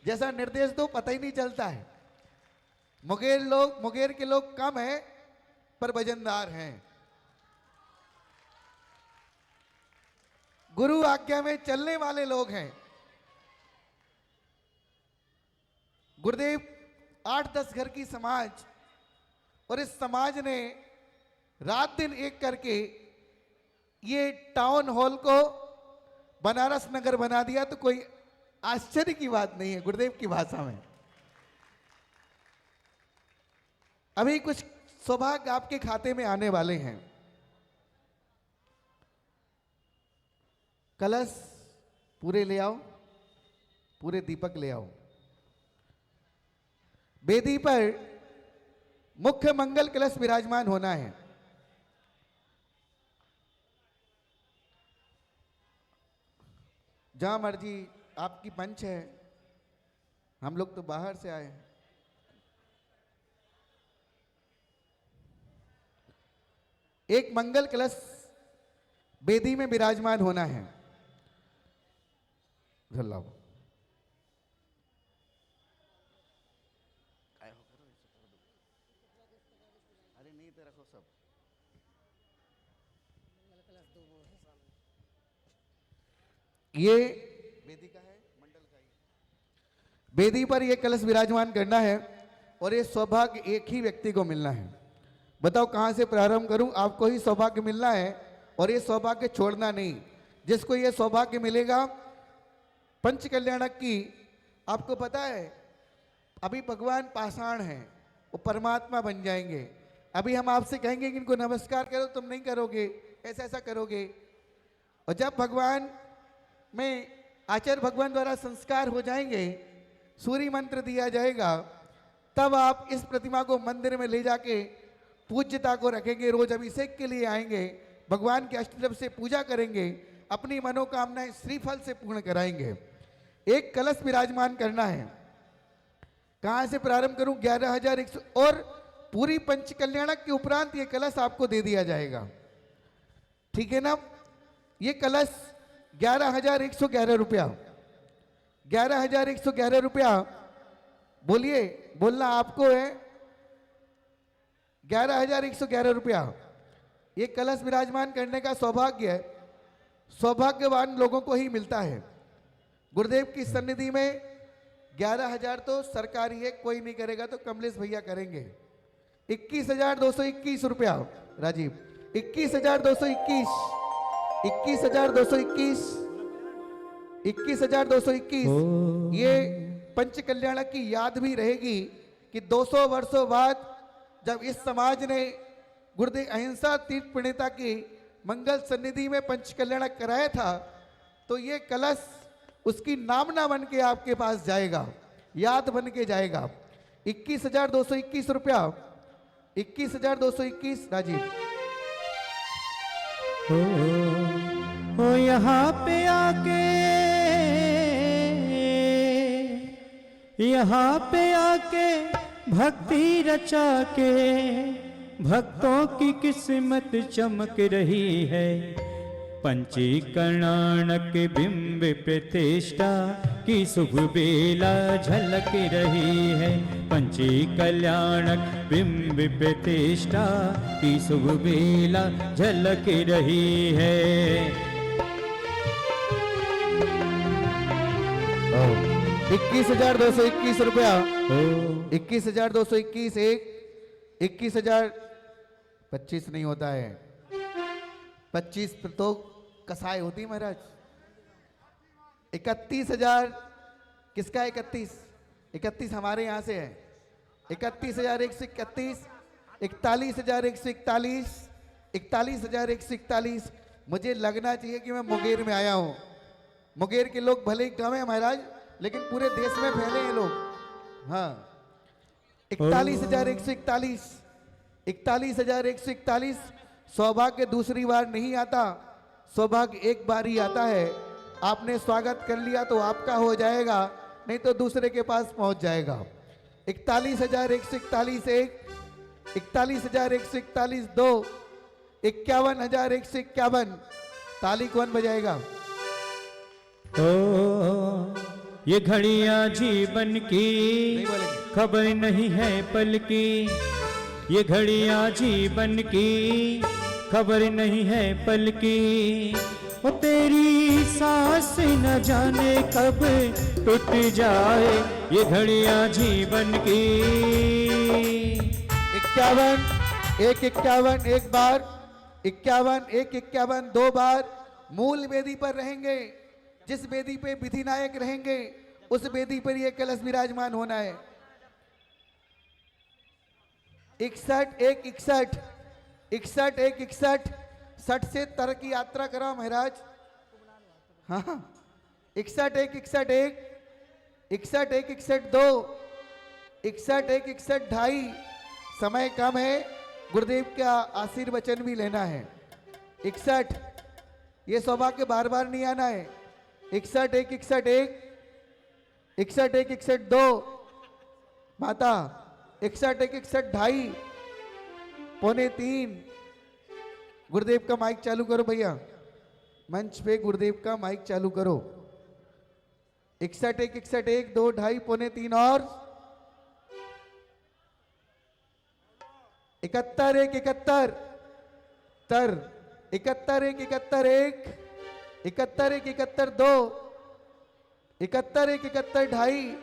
जैसा निर्देश दो पता ही नहीं चलता है। मुंगेर के लोग कम हैं पर वजनदार हैं। गुरु आज्ञा में चलने वाले लोग हैं। गुरुदेव 8-10 घर की समाज, और इस समाज ने रात दिन एक करके ये टाउन हॉल को बनारस नगर बना दिया, तो कोई आश्चर्य की बात नहीं है गुरुदेव की भाषा में। अभी कुछ सौभाग्य आपके खाते में आने वाले हैं। कलश पूरे ले आओ, पूरे दीपक ले आओ। वेदी पर मुख्य मंगल कलश विराजमान होना है। जहां मर्जी आपकी पंच है, हम लोग तो बाहर से आए हैं। एक मंगल कलश वेदी में विराजमान होना है। लाओ, अरे नहीं तो रखो सब। ये वेदी का है, मंडल का ही। वेदी पर यह कलश विराजमान करना है और ये सौभाग्य एक ही व्यक्ति को मिलना है। बताओ कहां से प्रारंभ करूं? आपको ही सौभाग्य मिलना है और ये सौभाग्य छोड़ना नहीं। जिसको ये सौभाग्य मिलेगा, पंच कल्याणक की, आपको पता है अभी भगवान पाषाण हैं, वो परमात्मा बन जाएंगे। अभी हम आपसे कहेंगे कि इनको नमस्कार करो, तुम नहीं करोगे, ऐसा ऐसा करोगे। और जब भगवान में आचार्य भगवान द्वारा संस्कार हो जाएंगे, सूर्य मंत्र दिया जाएगा, तब आप इस प्रतिमा को मंदिर में ले जाके पूज्यता को रखेंगे, रोज अभिषेक के लिए आएंगे, भगवान के अष्टदव से पूजा करेंगे, अपनी मनोकामनाएं श्रीफल से पूर्ण कराएंगे। एक कलश विराजमान करना है। कहां से प्रारंभ करूं? 11,100 और पूरी पंच कल्याणक के उपरांत ये कलश आपको दे दिया जाएगा, ठीक है ना। ये कलश 11,111 रुपया, 11,111 रुपया। बोलिए, बोलना आपको है। 11,111 रुपया। ये कलश विराजमान करने का सौभाग्य सौभाग्यवान लोगों को ही मिलता है। गुरुदेव की सन्निधि में 11,000 तो सरकारी है, कोई नहीं करेगा तो कमलेश भैया करेंगे। 21,221 रुपया राजीव, 21,221, 21,221, 21,221। ये पंच कल्याण की याद भी रहेगी कि 200 वर्षों बाद जब इस समाज ने गुरुदेव अहिंसा तीर्थ प्रणेता की मंगल सन्निधि में पंच कल्याण कराया था, तो ये कलश उसकी नामना बन के आपके पास जाएगा, याद बन के जाएगा। 21,221 रुपया, 21,221 राजीव। हो यहाँ पे आके, यहाँ पे आके भक्ति रचा के भक्तों की किस्मत चमक रही है। पंचीकरणानक बिंब प्रतिष्ठा की शुभ बेला झलक रही है। पंचीकल्याणक बिंब प्रतिष्ठा की शुभ बेला झलक रही है। 21,221 रुपया, 21,221। एक 21,025 नहीं होता है, 25 तो कसाई होती महाराज। 31,000 किसका? 31 हमारे यहां से है। 31,131, 41,141, 41,141। मुझे लगना चाहिए कि मैं मुंगेर में आया हूं। मुंगेर के लोग भले ही कम है महाराज, लेकिन पूरे देश में फैले हैं लोग। हाँ, 41,141, 41,141। सौभाग्य दूसरी बार नहीं आता, सौभाग्य एक बार ही आता है। आपने स्वागत कर लिया तो आपका हो जाएगा, नहीं तो दूसरे के पास पहुंच जाएगा। 41,141 एक, 41,141 दो, 51,151। ताली कौन बजाएगा? ये घड़ियां जीवन की नहीं बोलेंगे। खबर नहीं है पल की। ये घड़ियां जीवन की खबर नहीं है पल की। वो तेरी सांस न जाने कब टूट जाए। ये घड़ियां जीवन की। 51, 151 एक बार, 51, 151 दो बार। मूल वेदी पर रहेंगे, जिस वेदी पे विधिनायक रहेंगे उस वेदी पर यह कलश विराजमान होना है। 61, 161, 61, 161। 60 से तर की यात्रा करो महाराज। हाँ, 61, 161, 61, 161 दो, 61, 161 ढाई। समय कम है, गुरुदेव का आशीर्वचन भी लेना है। 61, ये सौभाग्य बार बार नहीं आना है। 61, 161, 61, 161 दो माता, 61, 161 ढाई, पौने 3। गुरुदेव का माइक चालू करो भैया, मंच पे गुरुदेव का माइक चालू करो। 61, 161 2 2.5 पौने 3 और 71, 171 तर 71, 171 71, 171 2 71, 171 ढाई।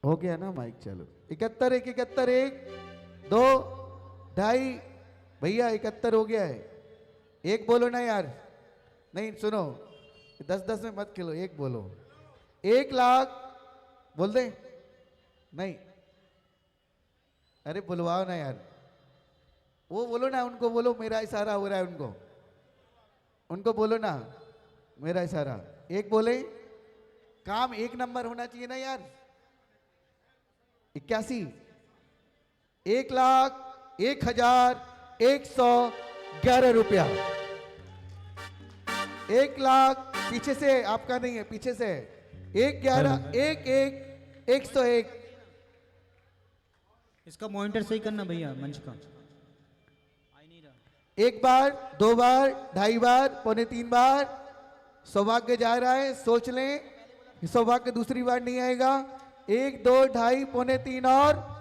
हो गया ना माइक चालू? 71, 171 2 2.5 भैया 71 हो गया है। एक बोलो ना यार, नहीं सुनो, 10-10 में मत खेलो, एक बोलो। 1 लाख बोल दे, नहीं अरे बुलवाओ ना यार, वो बोलो ना, उनको बोलो मेरा इशारा हो रहा है, उनको बोलो ना मेरा इशारा। एक बोले, काम 1 नंबर होना चाहिए ना यार। 81 1,01,111 रुपया। 1,00,000 पीछे से, आपका नहीं है, पीछे से 1,11,1,1,101। इसका मॉनिटर सही करना भैया मंच का। एक बार, दो बार, ढाई बार, पौने तीन बार सौभाग्य जा रहा है, सोच लें सौभाग्य दूसरी बार नहीं आएगा। 1, 2, ढाई, पौने तीन और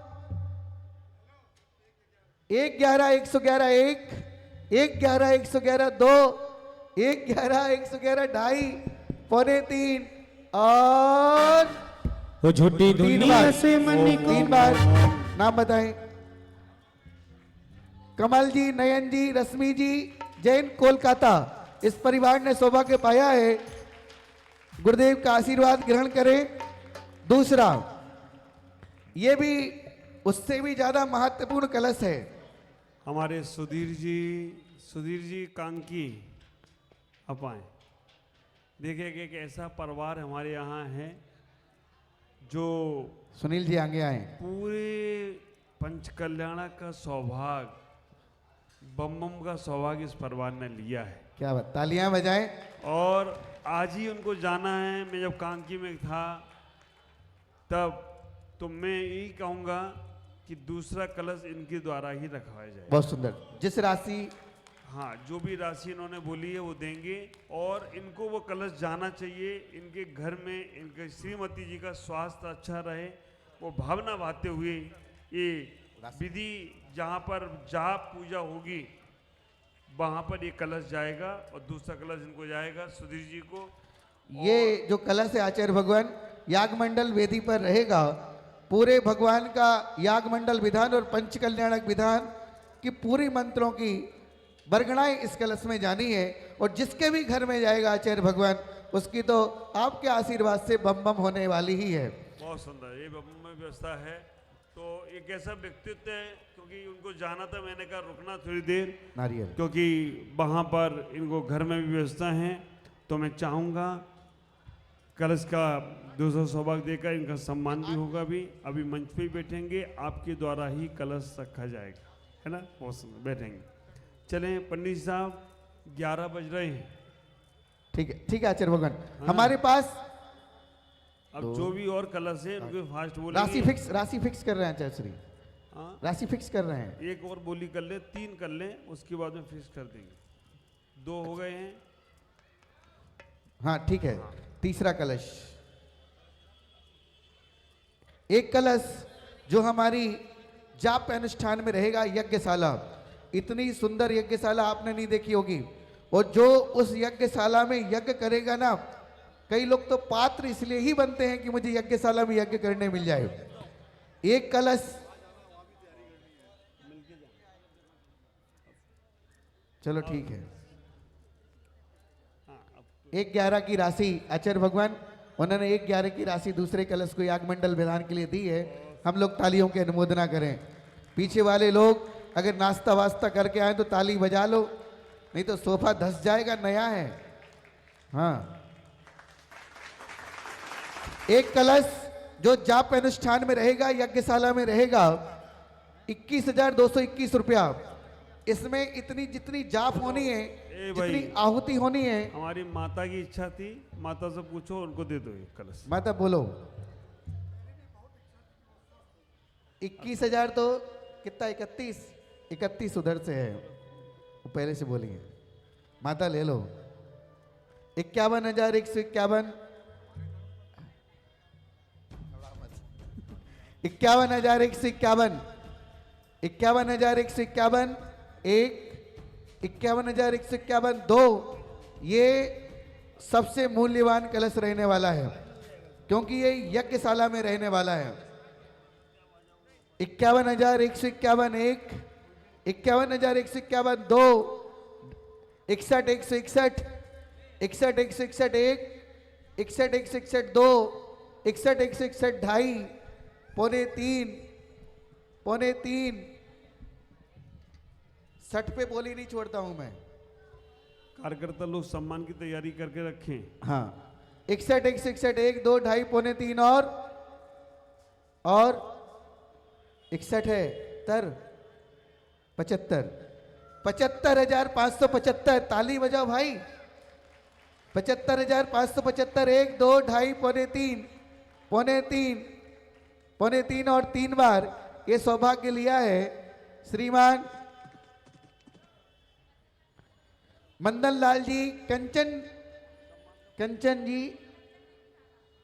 1,11,111 1, 1,11,111 2, 1,11,111 ढाई, पौने तीन और वो झूठी तीन दुनिया बार, से मन को 3 बार। नाम बताएं। कमल जी, नयन जी, रश्मि जी, जैन, कोलकाता। इस परिवार ने सौभाग्य पाया है, गुरुदेव का आशीर्वाद ग्रहण करें। दूसरा, ये भी उससे भी ज्यादा महत्वपूर्ण कलश है। हमारे सुधीर जी कांकी आप आए। देखिए कि एक ऐसा परिवार हमारे यहाँ है जो सुनील जी आगे आए। पूरे पंचकल्याणा का सौभाग्य, बम का सौभाग्य इस परिवार ने लिया है। क्या बात, तालियां बजाएं। और आज ही उनको जाना है। मैं जब कांकी में था तब तो मैं यही कहूँगा कि दूसरा कलश इनके द्वारा ही रखवाया जाए। बहुत सुंदर। जिस राशि, हाँ, जो भी राशि इन्होंने बोली है वो देंगे और इनको वो कलश जाना चाहिए। इनके घर में इनके श्रीमती जी का स्वास्थ्य अच्छा रहे, वो भावना भाते हुए ये विधि जहाँ पर जाप पूजा होगी वहाँ पर ये कलश जाएगा और दूसरा कलश इनको जाएगा सुधीर जी को। ये जो कलश है आचार्य भगवान याग मंडल वेदी पर रहेगा। पूरे भगवान का याग मंडल विधान और पंच कल्याणक विधान की पूरी मंत्रों की बरगड़ाएं इस कलश में जानी है। और जिसके भी घर में जाएगा आचार्य भगवान, उसकी तो आपके आशीर्वाद से बम बम होने वाली ही है। बहुत सुंदर ये बम में व्यवस्था है। तो एक ऐसा व्यक्तित्व है, क्योंकि उनको जाना था, मैंने कहा रुकना थोड़ी देर, नारियल, क्योंकि वहाँ पर इनको घर में भी व्यवस्था है। तो मैं चाहूँगा कलश का दूसरा सौभाग्य देकर इनका सम्मान भी होगा। भी अभी मंच पे ही बैठेंगे, आपके द्वारा ही कलश रखा जाएगा, है ना। बहुत सुंदर बैठेंगे। चलें पंडित साहब, 11 बज रहे हैं। ठीक है, ठीक है आचार्य भगवान। हमारे पास अब जो भी और कलश है उनके फास्ट बोलेंगे। राशि फिक्स कर रहे हैं आचार्य श्री, हाँ, राशि फिक्स कर रहे हैं। एक और बोली कर ले, 3 कर लें, उसके बाद में फिक्स कर देंगे। 2 हो गए हैं। हाँ ठीक है। तीसरा कलश, एक कलश जो हमारी जाप अनुष्ठान में रहेगा, यज्ञशाला। इतनी सुंदर यज्ञशाला आपने नहीं देखी होगी। और जो उस यज्ञशाला में यज्ञ करेगा ना, कई लोग तो पात्र इसलिए ही बनते हैं कि मुझे यज्ञशाला में यज्ञ करने मिल जाए। एक कलश, चलो ठीक है, 1,11 की राशि आचार्य भगवान, उन्होंने 1,11 की राशि दूसरे कलश को याग मंडल विधान के लिए दी है। हम लोग तालियों की अनुमोदना करें। पीछे वाले लोग अगर नाश्ता वास्ता करके आए तो ताली बजा लो, नहीं तो सोफा धस जाएगा, नया है। हाँ, एक कलश जो जाप अनुष्ठान में रहेगा, यज्ञशाला में रहेगा, 21,221 रुपया। इसमें इतनी जितनी जाप होनी है, जितनी आहुति होनी है। हमारी माता की इच्छा थी, माता से पूछो, उनको दे दो ये कलश। माता बोलो। 21,000 तो कितना, 31 उधर से है, वो पहले से बोलिए। माता ले लो। 51,151, 51,151, 51,151 1, 51,151 2। ये सबसे मूल्यवान कलश रहने वाला है, क्योंकि ये यज्ञशाला में रहने वाला है। 51,151 1, 51,151 2, 61,161, 61,161 1, 61,161 2, 61,161 ढाई, पौने तीन। 60 पे बोली नहीं छोड़ता हूं मैं। कार्यकर्ता लोग सम्मान की तैयारी करके रखें। हाँ, 61,161 1, 2, ढाई, पौने तीन और 61 है। 75 75 75,575 ताली बजाओ भाई। 75,575 1 2 2.5 पौने 3 पौने 3 पौने 3 और 3 बार ये सौभाग्य लिया है श्रीमान मदन लाल जी कंचन जी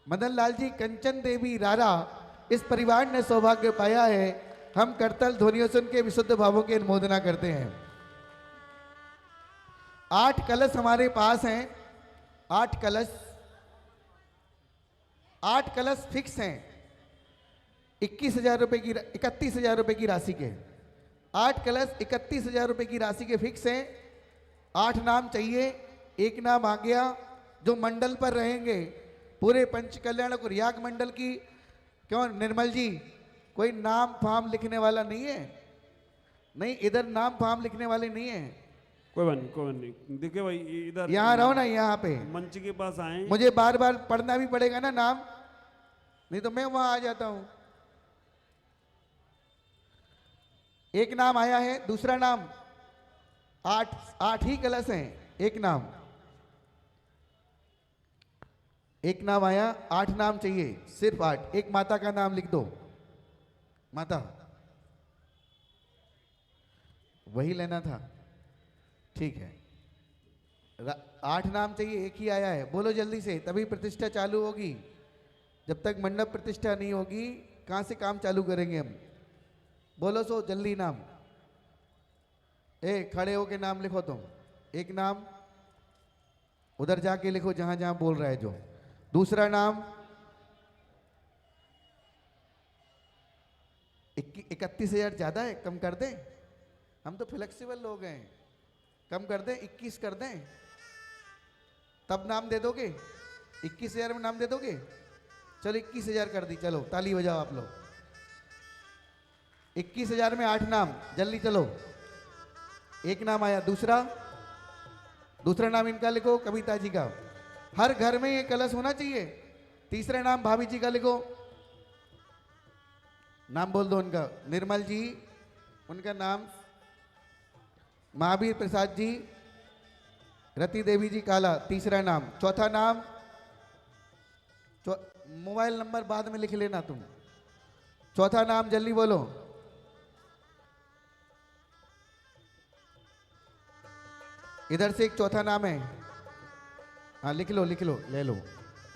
मदन लाल जी कंचन देवी रारा इस परिवार ने सौभाग्य पाया है। हम करतल ध्वनियों से उनके विशुद्ध भावों की अनुमोदना करते हैं। 8 कलश हमारे पास हैं। 8 कलश फिक्स हैं 21,000 रुपए की 31,000 रुपए की राशि के। 8 कलश 31,000 रुपए की राशि के फिक्स हैं। 8 नाम चाहिए। एक नाम आ गया जो मंडल पर रहेंगे पूरे पंचकल्याण और याग मंडल की। क्यों निर्मल जी कोई नाम फाम लिखने वाला नहीं है? नहीं इधर नाम फाम लिखने वाले नहीं है। कोई बात नहीं देखिए भाई इधर यहाँ रहो ना यहाँ पे मंच के पास आए। मुझे बार बार पढ़ना भी पड़ेगा ना नाम नहीं तो मैं वहां आ जाता हूं। एक नाम आया है दूसरा नाम 8 ही कलश हैं। एक नाम आया 8 नाम चाहिए सिर्फ 8। एक माता का नाम लिख दो। माता वही लेना था ठीक है। 8 नाम चाहिए एक ही आया है बोलो जल्दी से तभी प्रतिष्ठा चालू होगी। जब तक मंडप प्रतिष्ठा नहीं होगी कहां से काम चालू करेंगे हम। बोलो सो जल्दी नाम। खड़े होके नाम लिखो तुम। एक नाम उधर जाके लिखो जहां जहां बोल रहा है जो। दूसरा नाम 31,000 ज्यादा है कम कर दें। हम तो फ्लेक्सिबल लोग हैं कम कर दें 21 कर दें तब नाम दे दोगे। 21,000 में नाम दे दोगे। चलो 21,000 कर दी। चलो ताली बजाओ आप लोग। 21,000 में 8 नाम जल्दी चलो। एक नाम आया दूसरा नाम इनका लिखो कविता जी का। हर घर में ये कलश होना चाहिए। तीसरा नाम भाभी जी का लिखो। नाम बोल दो उनका। निर्मल जी उनका नाम महावीर प्रसाद जी रति देवी जी काला तीसरा नाम। चौथा नाम मोबाइल नंबर बाद में लिख लेना तुम। चौथा नाम जल्दी बोलो। इधर से एक चौथा नाम है। हाँ लिख लो ले लो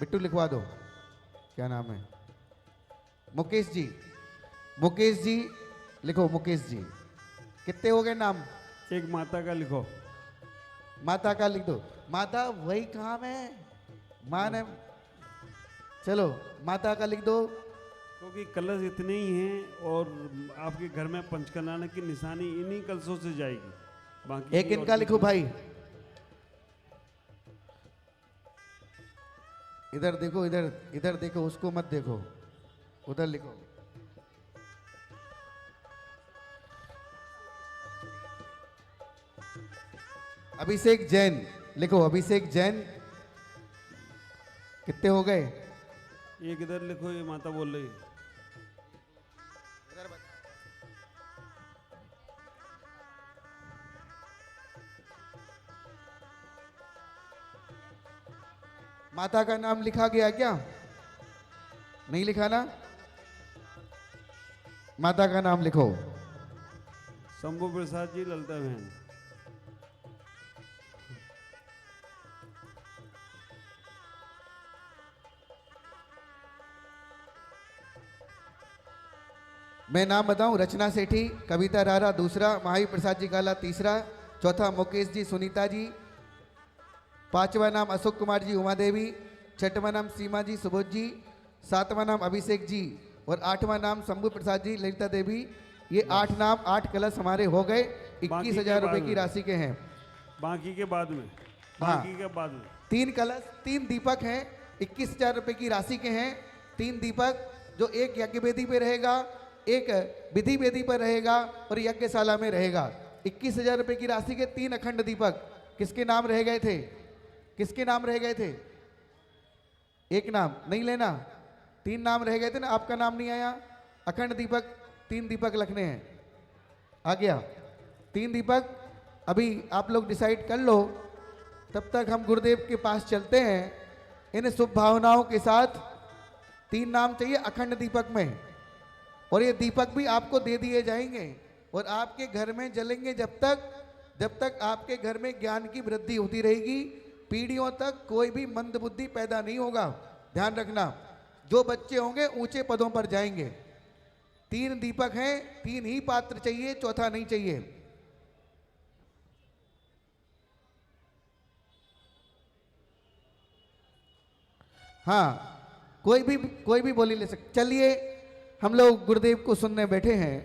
बिट्टू लिखवा दो। क्या नाम है? मुकेश जी लिखो। मुकेश जी कितने हो गए नाम? एक माता का लिखो। माता का लिख दो। माता वही काम है माँ ने। चलो माता का लिख दो। क्योंकि कलश इतने ही हैं और आपके घर में पंचकल्याण की निशानी इन्हीं कलशों से जाएगी। बाकी एक इनका लिखो भाई। इधर देखो इधर देखो उसको मत देखो उधर लिखो। अभिषेक जैन लिखो। अभिषेक जैन कितने हो गए? एक इधर लिखो। ये माता बोल रही है। माता का नाम लिखा गया क्या? नहीं लिखा ना? माता का नाम लिखो। शंभू प्रसाद जी ललता बहन। मैं नाम बताऊं। रचना सेठी कविता रारा दूसरा। महावीर प्रसाद जी काला तीसरा। चौथा मुकेश जी सुनीता जी। पांचवा नाम अशोक कुमार जी उमा देवी। छठवां नाम सीमा जी सुबोध जी। सातवां नाम अभिषेक जी और 8वां नाम शंभू प्रसाद जी ललिता देवी। ये 8 नाम 8 कलश हमारे हो गए। 21,000 रुपए की राशि के हैं। बाकी के बाद में हाँ। 3 कलश 3 दीपक हैं 21,000 रुपए की राशि के हैं। 3 दीपक जो एक यज्ञ वेदी पे रहेगा, एक विधि वेदी पर रहेगा और यज्ञशाला में रहेगा। 21,000 रुपए की राशि के 3 अखंड दीपक किसके नाम रह गए थे? किसके नाम रह गए थे? एक नाम नहीं लेना। 3 नाम रह गए थे ना। आपका नाम नहीं आया। अखंड दीपक 3 दीपक लिखने हैं। आ गया 3 दीपक। अभी आप लोग डिसाइड कर लो, तब तक हम गुरुदेव के पास चलते हैं। इन शुभ भावनाओं के साथ 3 नाम चाहिए अखंड दीपक में, और ये दीपक भी आपको दे दिए जाएंगे और आपके घर में जलेंगे जब तक आपके घर में ज्ञान की वृद्धि होती रहेगी। पीढ़ियों तक कोई भी मंदबुद्धि पैदा नहीं होगा। ध्यान रखना, जो बच्चे होंगे ऊंचे पदों पर जाएंगे। 3 दीपक हैं, 3 ही पात्र चाहिए, चौथा नहीं चाहिए। हाँ, कोई भी बोली ले सकते। चलिए, हम लोग गुरुदेव को सुनने बैठे हैं,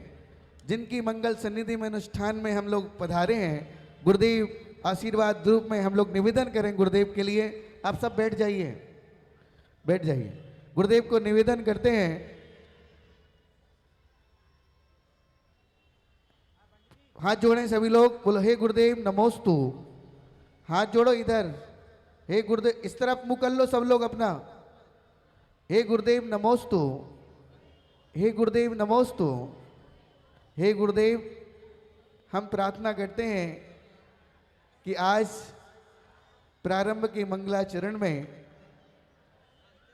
जिनकी मंगल सन्निधि में अनुष्ठान में हम लोग पधारे हैं। गुरुदेव आशीर्वाद रूप में हम लोग निवेदन करें गुरुदेव के लिए। आप सब बैठ जाइए, बैठ जाइए। गुरुदेव को निवेदन करते हैं। हाथ जोड़ें सभी लोग, बोलो हे गुरुदेव नमोस्तु। हाथ जोड़ो इधर। हे गुरुदेव, इस तरफ मुंह कर लो सब लोग अपना। हे गुरुदेव नमोस्तु, हे गुरुदेव नमोस्तु। हे गुरुदेव, हम प्रार्थना करते हैं कि आज प्रारंभ के मंगलाचरण में,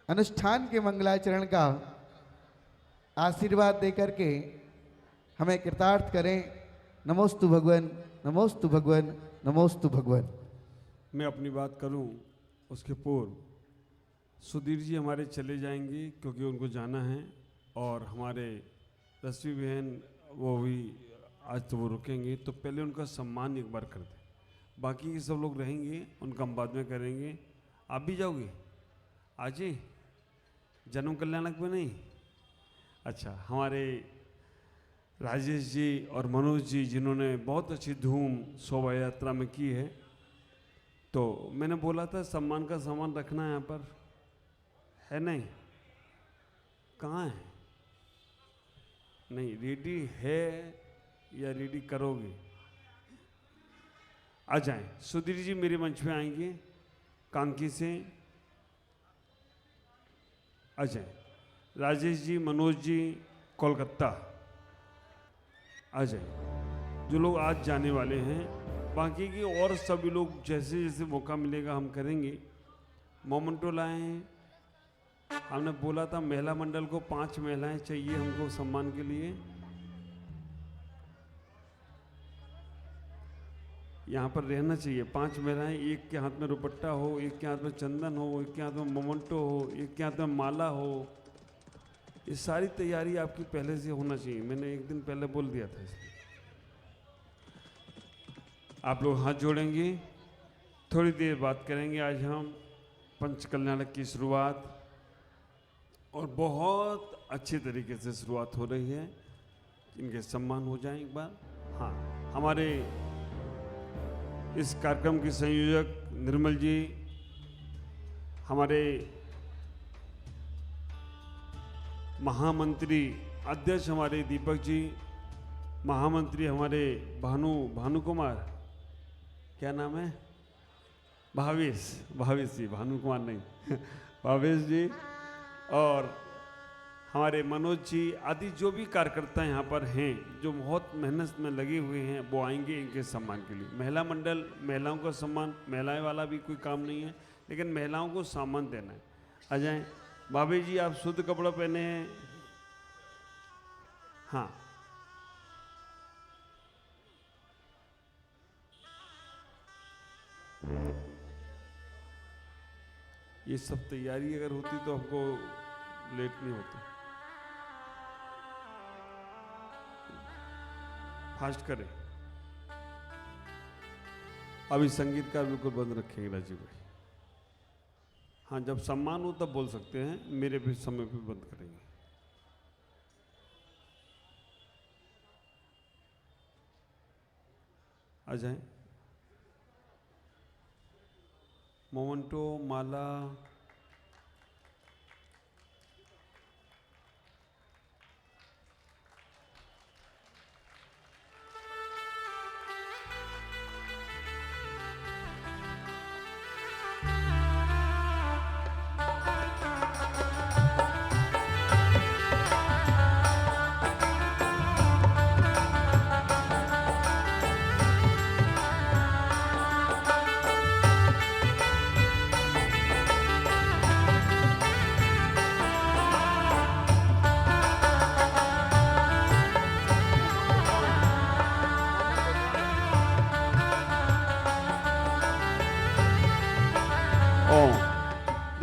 अनुष्ठान के मंगलाचरण का आशीर्वाद देकर के हमें कृतार्थ करें। नमोस्तु भगवान, नमोस्तु भगवान, नमोस्तु भगवान। मैं अपनी बात करूं उसके पूर्व सुधीर जी हमारे चले जाएंगे क्योंकि उनको जाना है, और हमारे रश्मि बहन वो भी आज तो वो रुकेंगे, तो पहले उनका सम्मान एक बार कर दें। बाकी के सब लोग रहेंगे, उनका हम बाद में करेंगे। आप भी जाओगे आज ही जन्म कल्याणक में? नहीं, अच्छा। हमारे राजेश जी और मनोज जी जिन्होंने बहुत अच्छी धूम शोभा यात्रा में की है, तो मैंने बोला था सम्मान का सामान रखना यहाँ पर है। नहीं, कहाँ है? नहीं, रेडी है या रेडी करोगे? आ जाएं। सुधीर जी मेरे मंच पे आएंगे कांकी से, आ जाएं। राजेश जी, मनोज जी कोलकाता, आ जाएं। जो लोग आज जाने वाले हैं, बाकी के और सभी लोग जैसे जैसे मौका मिलेगा हम करेंगे। मोमेंटो लाए हैं। हमने बोला था महिला मंडल को 5 महिलाएं चाहिए हमको सम्मान के लिए। यहाँ पर रहना चाहिए 5 महिलाएं। एक के हाथ में दुपट्टा हो, एक के हाथ में चंदन हो, एक के हाथ में मोमेंटो हो, एक के हाथ में माला हो। ये सारी तैयारी आपकी पहले से होना चाहिए। मैंने एक दिन पहले बोल दिया था इसलिए। आप लोग हाथ जोड़ेंगे, थोड़ी देर बात करेंगे। आज हम पंच कल्याणक की शुरुआत, और बहुत अच्छे तरीके से शुरुआत हो रही है। इनके सम्मान हो जाए एक बार। हाँ, हमारे इस कार्यक्रम के संयोजक निर्मल जी, हमारे महामंत्री अध्यक्ष हमारे दीपक जी, महामंत्री हमारे भानु कुमार, क्या नाम है? भावेश जी, भानु कुमार नहीं भावेश जी, और हमारे मनोज जी आदि जो भी कार्यकर्ता यहाँ पर हैं, जो बहुत मेहनत में लगे हुए हैं, वो आएंगे इनके सम्मान के लिए। महिला मंडल, महिलाओं का सम्मान, महिलाएं वाला भी कोई काम नहीं है, लेकिन महिलाओं को सम्मान देना है। आ जाएं। बाबे जी, आप शुद्ध कपड़ा पहने हैं? हाँ, ये सब तैयारी अगर होती तो हमको लेट नहीं होता। फास्ट करें। अभी संगीतकार बिल्कुल बंद रखेंगे राजीव भाई। हाँ, जब सम्मान हो तब बोल सकते हैं, मेरे भी समय पे बंद करेंगे। आ जाएं। मोमेंटो, माला,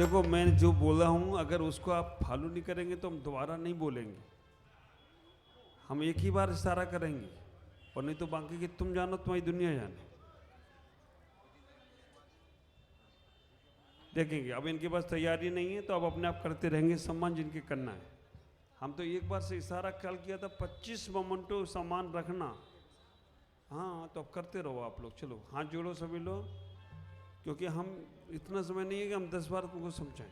देखो मैं जो बोला हूं, अगर उसको आप फॉलो नहीं करेंगे तो हम दोबारा नहीं बोलेंगे, हम एक ही बार इशारा करेंगे, और नहीं तो बाकी की तुम जानो तुम्हारी दुनिया जाने। देखेंगे, अब इनके पास तैयारी नहीं है तो अब अपने आप करते रहेंगे सम्मान जिनके करना है। हम तो एक बार से इशारा कल किया था 25 मोमेंटो सम्मान रखना। हाँ तो अब करते रहो आप लोग। चलो हाथ जोड़ो सभी लोग, क्योंकि हम इतना समय नहीं है कि हम 10 बार तुमको समझाएं।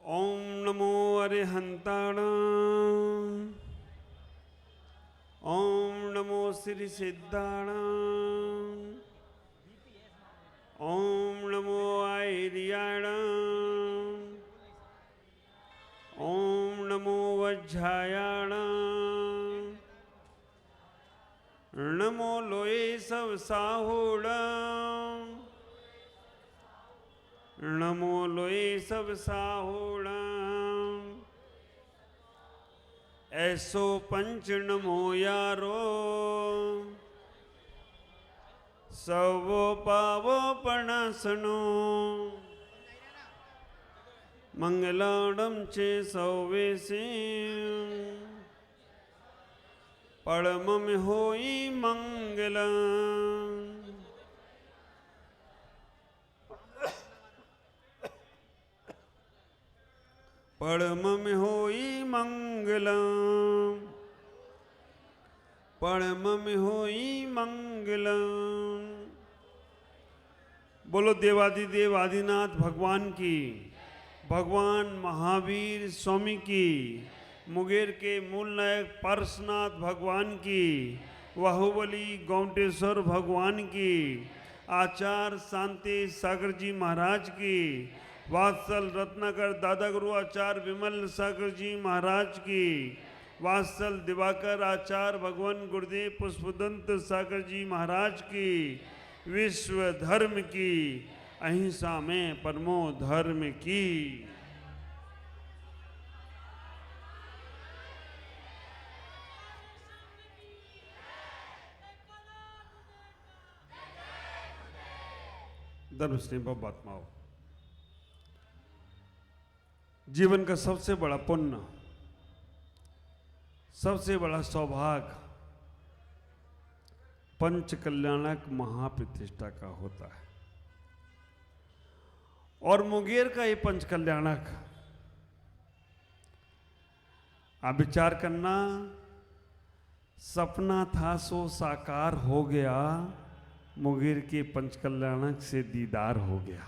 ओम नमो अरिहंताण, ओम नमो श्री सिद्धाण, ओम नमो आयर्याण, ओम नमो वज्रायाण, नमो लोए सब साहुड़, नमो लोए सब साहुड़, ऐसो पंच नमो यारो, सवो पावो पणासनो, मंगलाडम चे सौवे से, पड़मम होई मंगल, पड़मम होई मंगल, पड़मम होई मंगल। बोलो देवादिदेव आदिनाथ भगवान की, भगवान महावीर स्वामी की, मुंगेर के मूल नायक पारसनाथ भगवान की, बाहुबली गौंटेश्वर भगवान की, आचार्य शांति सागर जी महाराज की, वात्सल रत्नाकर दादा गुरु आचार्य विमल सागर जी महाराज की, वात्सल दिवाकर आचार्य भगवान गुरुदेव पुष्पदंत सागर जी महाराज की, विश्व धर्म की, अहिंसा में परमो धर्म की। धर्म स्नेह बात्माओं, जीवन का सबसे बड़ा पुण्य, सबसे बड़ा सौभाग्य पंच कल्याणक महाप्रतिष्ठा का होता है। और मुंगेर का ये पंच कल्याणक, आप विचार करना, सपना था सो साकार हो गया, मुंगेर के पंच कल्याणक से दीदार हो गया।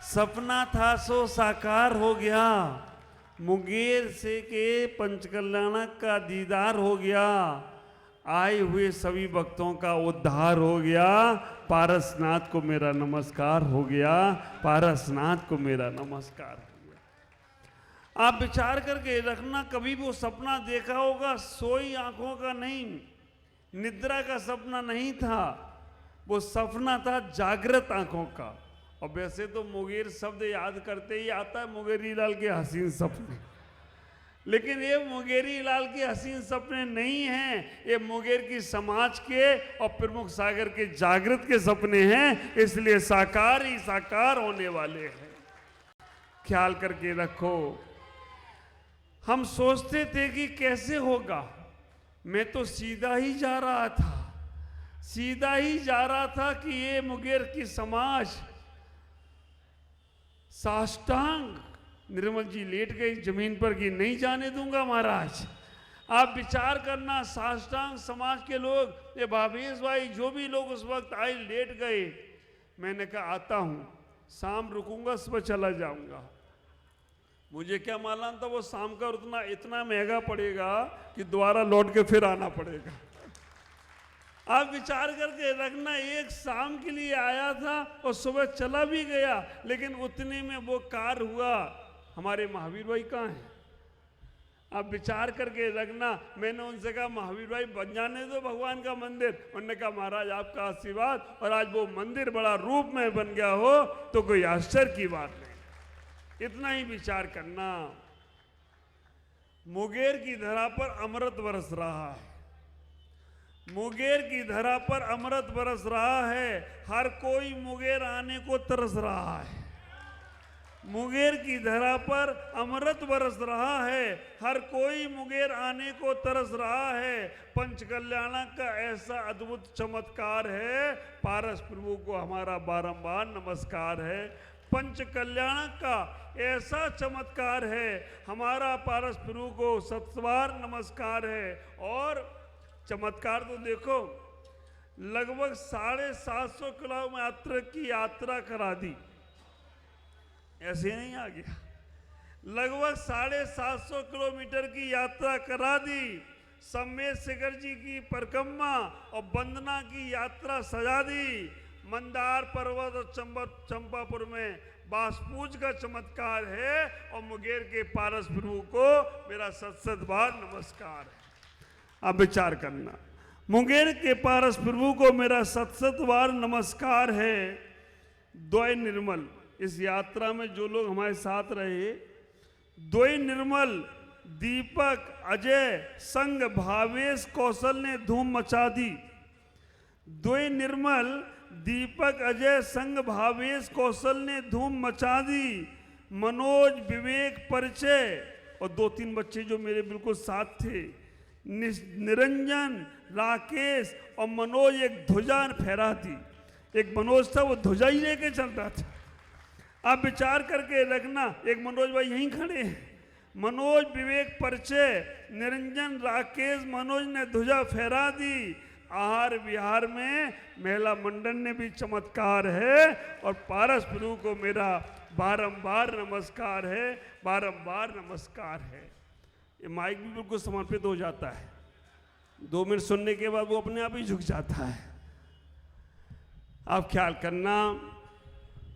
सपना था सो साकार हो गया, मुंगेर से के पंच कल्याणक का दीदार हो गया, आए हुए सभी भक्तों का उद्धार हो गया। पारसनाथ को मेरा नमस्कार हो गया, पारसनाथ को मेरा नमस्कार हो गया। आप विचार करके रखना, कभी वो सपना देखा होगा, सोई आंखों का नहीं, निद्रा का सपना नहीं था, वो सपना था जागृत आंखों का। और वैसे तो मुंगेर शब्द याद करते ही आता है मुंगेरी लाल के हसीन सपने, लेकिन ये मुंगेरी लाल के हसीन सपने नहीं हैं, ये मुंगेर की समाज के और प्रमुख सागर के जागृत के सपने हैं, इसलिए साकार ही साकार होने वाले हैं। ख्याल करके रखो। हम सोचते थे कि कैसे होगा, मैं तो सीधा ही जा रहा था, सीधा ही जा रहा था कि ये मुंगेर की समाज साष्टांग, निर्मल जी लेट गई जमीन पर कि नहीं जाने दूंगा महाराज। आप विचार करना, साष्टांग समाज के लोग, ये भावेश भाई जो भी लोग उस वक्त आए लेट गए। मैंने कहा आता हूं, शाम रुकूंगा, सुबह चला जाऊंगा। मुझे क्या मालूम था वो शाम का उतना इतना महंगा पड़ेगा कि दोबारा लौट के फिर आना पड़ेगा। आप विचार करके रखना, एक शाम के लिए आया था और सुबह चला भी गया, लेकिन उतने में वो कार हुआ। हमारे महावीर भाई कहाँ हैं? आप विचार करके रखना। मैंने उनसे कहा महावीर भाई बन जाने दो भगवान का मंदिर। उन्होंने कहा महाराज आपका आशीर्वाद, और आज वो मंदिर बड़ा रूप में बन गया हो तो कोई आश्चर्य की बात नहीं। इतना ही विचार करना। मुंगेर की धरा पर अमृत बरस रहा है, मुंगेर की धरा पर अमृत बरस रहा है, हर कोई मुंगेर आने को तरस रहा है। मुंगेर की धरा पर अमृत बरस रहा है, हर कोई मुंगेर आने को तरस रहा है। पंचकल्याण का ऐसा अद्भुत चमत्कार है, पारस प्रभु को हमारा बारंबार नमस्कार है। पंचकल्याण का ऐसा चमत्कार है, हमारा पारस प्रभु को सतबार नमस्कार है। और चमत्कार तो देखो, लगभग 750 किलोमीटर की यात्रा करा दी, ऐसे नहीं आ गया, लगभग 750 किलोमीटर की यात्रा करा दी। सम्मेद शिखर जी की परिक्रमा और वंदना की यात्रा सजा दी। मंदार पर्वत और चंपापुर में बासपूज का चमत्कार है, और मुंगेर के पारस प्रभु को मेरा सत बार नमस्कार है। आप विचार करना, मुंगेर के पारस प्रभु को मेरा सत बार नमस्कार है। द्वय निर्मल, इस यात्रा में जो लोग हमारे साथ रहे, द्वय निर्मल, दीपक, अजय, संग भावेश कौशल ने धूम मचा दी। द्वय निर्मल, दीपक, अजय, संग भावेश कौशल ने धूम मचा दी। मनोज, विवेक, परिचय और 2-3 बच्चे जो मेरे बिल्कुल साथ थे, निरंजन, राकेश और मनोज एक ध्वजा फहरा दी। एक मनोज था, वो ध्वजा ही लेके चलता था। आप विचार करके रखना, एक मनोज भाई यहीं खड़े हैं। मनोज, विवेक, परिचय, निरंजन, राकेश, मनोज ने ध्वजा फहरा दी। आहार विहार में महिला मंडल ने भी चमत्कार है, और पारस प्रभु को मेरा बारंबार नमस्कार है, बारंबार नमस्कार है। ये माइक भी बिल्कुल समर्पित हो जाता है, 2 मिनट सुनने के बाद वो अपने आप ही झुक जाता है। आप ख्याल करना,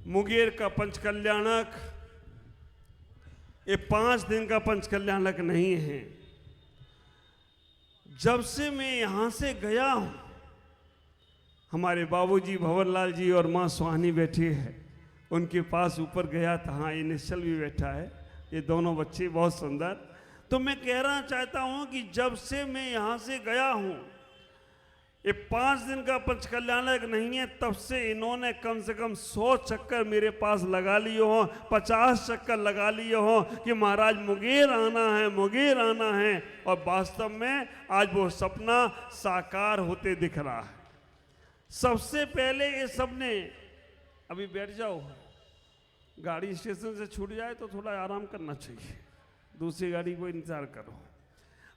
मुंगेर का पंचकल्याणक ये 5 दिन का पंचकल्याणक नहीं है। जब से मैं यहां से गया हूं, हमारे बाबूजी भंवरलाल जी और मां सुहानी बैठी है, उनके पास ऊपर गया था। हाँ, ये निश्चल भी बैठा है, ये दोनों बच्चे बहुत सुंदर। तो मैं कहना चाहता हूं कि जब से मैं यहां से गया हूं, ये 5 दिन का पंचकल्याणक नहीं है, तब से इन्होंने कम से कम 100 चक्कर मेरे पास लगा लिए हों, 50 चक्कर लगा लिए हों कि महाराज मुंगेर आना है, मुंगेर आना है। और वास्तव में आज वो सपना साकार होते दिख रहा है। सबसे पहले ये सबने, अभी बैठ जाओ, गाड़ी स्टेशन से छूट जाए तो थोड़ा आराम करना चाहिए, दूसरी गाड़ी को इंतजार करो।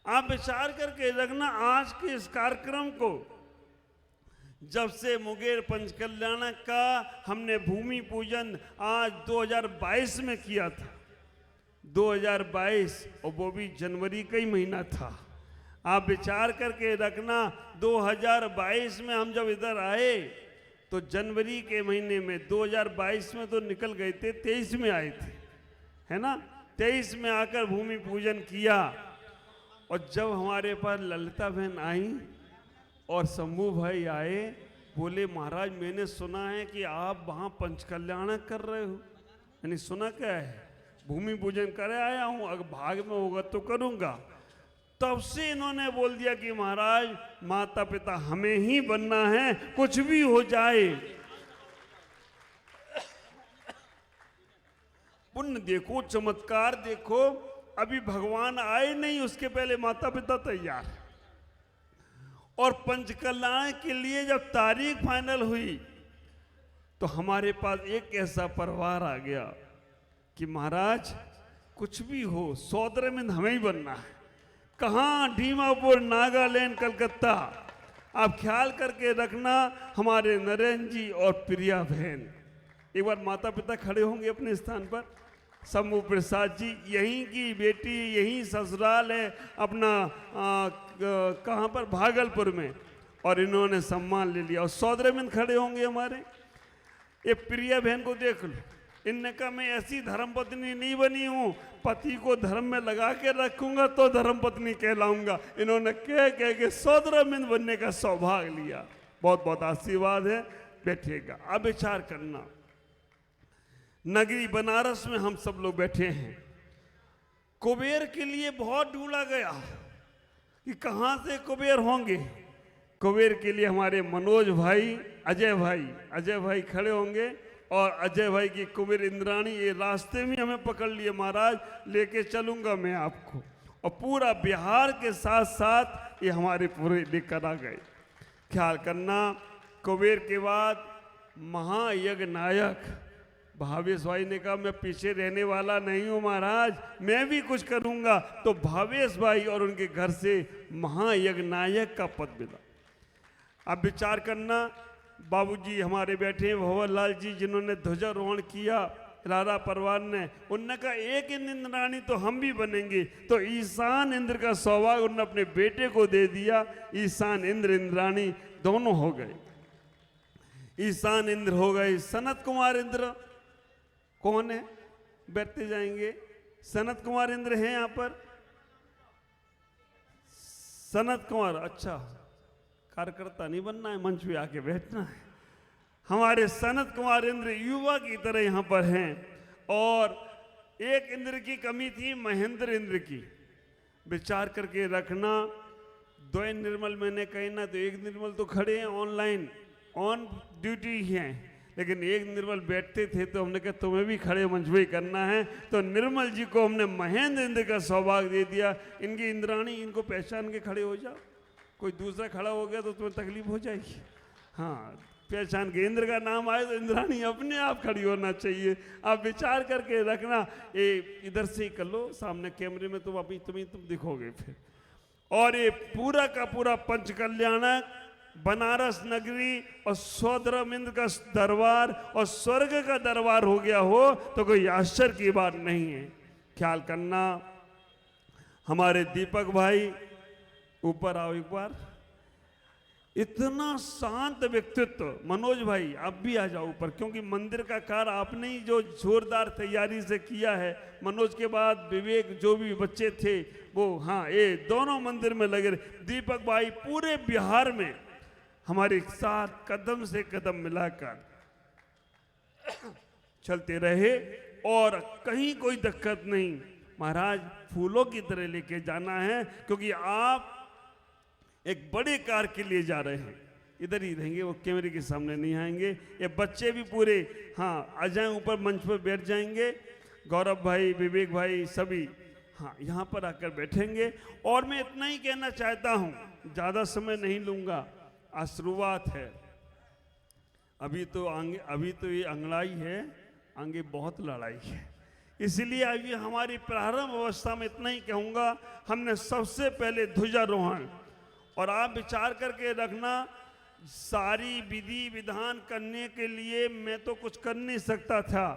आप विचार करके रखना, आज के इस कार्यक्रम को जब से मुंगेर पंचकल्याणक का हमने भूमि पूजन आज 2022 में किया था, 2022, और वो भी जनवरी का ही महीना था। आप विचार करके रखना, 2022 में हम जब इधर आए तो जनवरी के महीने में, 2022 में तो निकल गए थे, 23 में आए थे, है ना। 23 में आकर भूमि पूजन किया, और जब हमारे पास ललिता बहन आई और शंभू भाई आए, बोले महाराज मैंने सुना है कि आप वहाँ पंचकल्याणक कर रहे हो। यानी सुना क्या है, भूमि पूजन करे आया हूँ, अगर भाग में होगा तो करूँगा। तब से इन्होंने बोल दिया कि महाराज माता पिता हमें ही बनना है, कुछ भी हो जाए। पुण्य देखो, चमत्कार देखो, अभी भगवान आए नहीं, उसके पहले माता पिता तैयार। और पंचकल्याण के लिए जब तारीख फाइनल हुई तो हमारे पास एक ऐसा परिवार आ गया कि महाराज कुछ भी हो, सौदरे में हमें ही बनना है। कहाँ, दीमापुर, नागालैंड, कलकत्ता। आप ख्याल करके रखना, हमारे नरेंद्र जी और प्रिया बहन, एक बार माता पिता खड़े होंगे अपने स्थान पर। शंभू प्रसाद जी यहीं की बेटी, यहीं ससुराल है अपना, कहाँ पर, भागलपुर में, और इन्होंने सम्मान ले लिया। और सौदरेमिंद खड़े होंगे हमारे। ये प्रिया बहन को देख लो, इनने कहा मैं ऐसी धर्मपत्नी नहीं बनी हूँ, पति को धर्म में लगा के रखूंगा तो धर्मपत्नी कहलाऊंगा। इन्होंने कह के सौदरेमिंद बनने का सौभाग्य लिया। बहुत बहुत आशीर्वाद है, बैठिएगा। अब विचार करना, नगरी बनारस में हम सब लोग बैठे हैं, कुबेर के लिए बहुत ढूंढा गया कि कहाँ से कुबेर होंगे। कुबेर के लिए हमारे मनोज भाई, अजय भाई खड़े होंगे और अजय भाई की कुबेर इंद्राणी ये रास्ते में हमें पकड़ लिए, महाराज लेके चलूंगा मैं आपको। और पूरा बिहार के साथ साथ ये हमारे पूरे लेकर आ गए। ख्याल करना, कुबेर के बाद महायज्ञ नायक भावेश भाई ने कहा मैं पीछे रहने वाला नहीं हूँ महाराज, मैं भी कुछ करूँगा। तो भावेश भाई और उनके घर से महायज्ञ नायक का पद मिला। अब विचार करना, बाबूजी हमारे बैठे हैं भंवर लाल जी, जिन्होंने ध्वजारोहण किया रारा परवार ने, उनने कहा एक इंद्राणी तो हम भी बनेंगे। तो ईशान इंद्र का सौभाग्य उन्होंने अपने बेटे को दे दिया। ईशान इंद्र इंद्राणी दोनों हो गए। ईशान इंद्र हो गए सनत कुमार इंद्र। कौन है? बैठते जाएंगे। सनत कुमार इंद्र हैं यहाँ पर। सनत कुमार, अच्छा कार्यकर्ता नहीं बनना है, मंच पे आके बैठना है। हमारे सनत कुमार इंद्र युवा की तरह यहाँ पर हैं। और एक इंद्र की कमी थी, महेंद्र इंद्र की। विचार करके रखना, दो निर्मल मैंने कही ना, तो एक निर्मल तो खड़े हैं ऑनलाइन, ऑन ड्यूटी हैं, लेकिन एक निर्मल बैठते थे तो हमने कहा तुम्हें भी खड़े मंच पे करना है। तो निर्मल जी को हमने महेंद्र इंद्र का सौभाग्य दे दिया। इनकी इंद्राणी, इनको पहचान के खड़े हो जाओ। कोई दूसरा खड़ा हो गया तो तुम्हें तकलीफ हो जाएगी। हाँ, पहचान के इंद्र का नाम आए तो इंद्राणी अपने आप खड़ी होना चाहिए। आप विचार करके रखना। ये इधर से ही कर लो, सामने कैमरे में तुम अभी तुम दिखोगे फिर। और ये पूरा का पूरा पंच कल्याणक, बनारस नगरी और सौधर्म इंद्र का दरबार और स्वर्ग का दरबार हो गया हो तो कोई आश्चर्य की बात नहीं है। ख्याल करना, हमारे दीपक भाई ऊपर आओ एक बार। इतना शांत व्यक्तित्व, मनोज भाई आप भी आ जाओ ऊपर, क्योंकि मंदिर का कार्य आपने ही जो जोरदार तैयारी से किया है। मनोज के बाद विवेक, जो भी बच्चे थे वो, हाँ ये दोनों मंदिर में लगे रहे। दीपक भाई पूरे बिहार में हमारे साथ कदम से कदम मिलाकर चलते रहे और कहीं कोई दिक्कत नहीं। महाराज फूलों की तरह लेके जाना है, क्योंकि आप एक बड़े कार्य के लिए जा रहे हैं। इधर ही रहेंगे, वो कैमरे के सामने नहीं आएंगे। ये बच्चे भी पूरे हाँ आ जाएं, ऊपर मंच पर बैठ जाएंगे। गौरव भाई, विवेक भाई सभी हाँ यहाँ पर आकर बैठेंगे। और मैं इतना ही कहना चाहता हूँ, ज़्यादा समय नहीं लूँगा। आज शुरुआत है, अभी तो ये अंगड़ाई है, आगे बहुत लड़ाई है। इसलिए अभी हमारी प्रारंभ अवस्था में इतना ही कहूँगा। हमने सबसे पहले ध्वजारोहण, और आप विचार करके रखना, सारी विधि विधान करने के लिए मैं तो कुछ कर नहीं सकता था।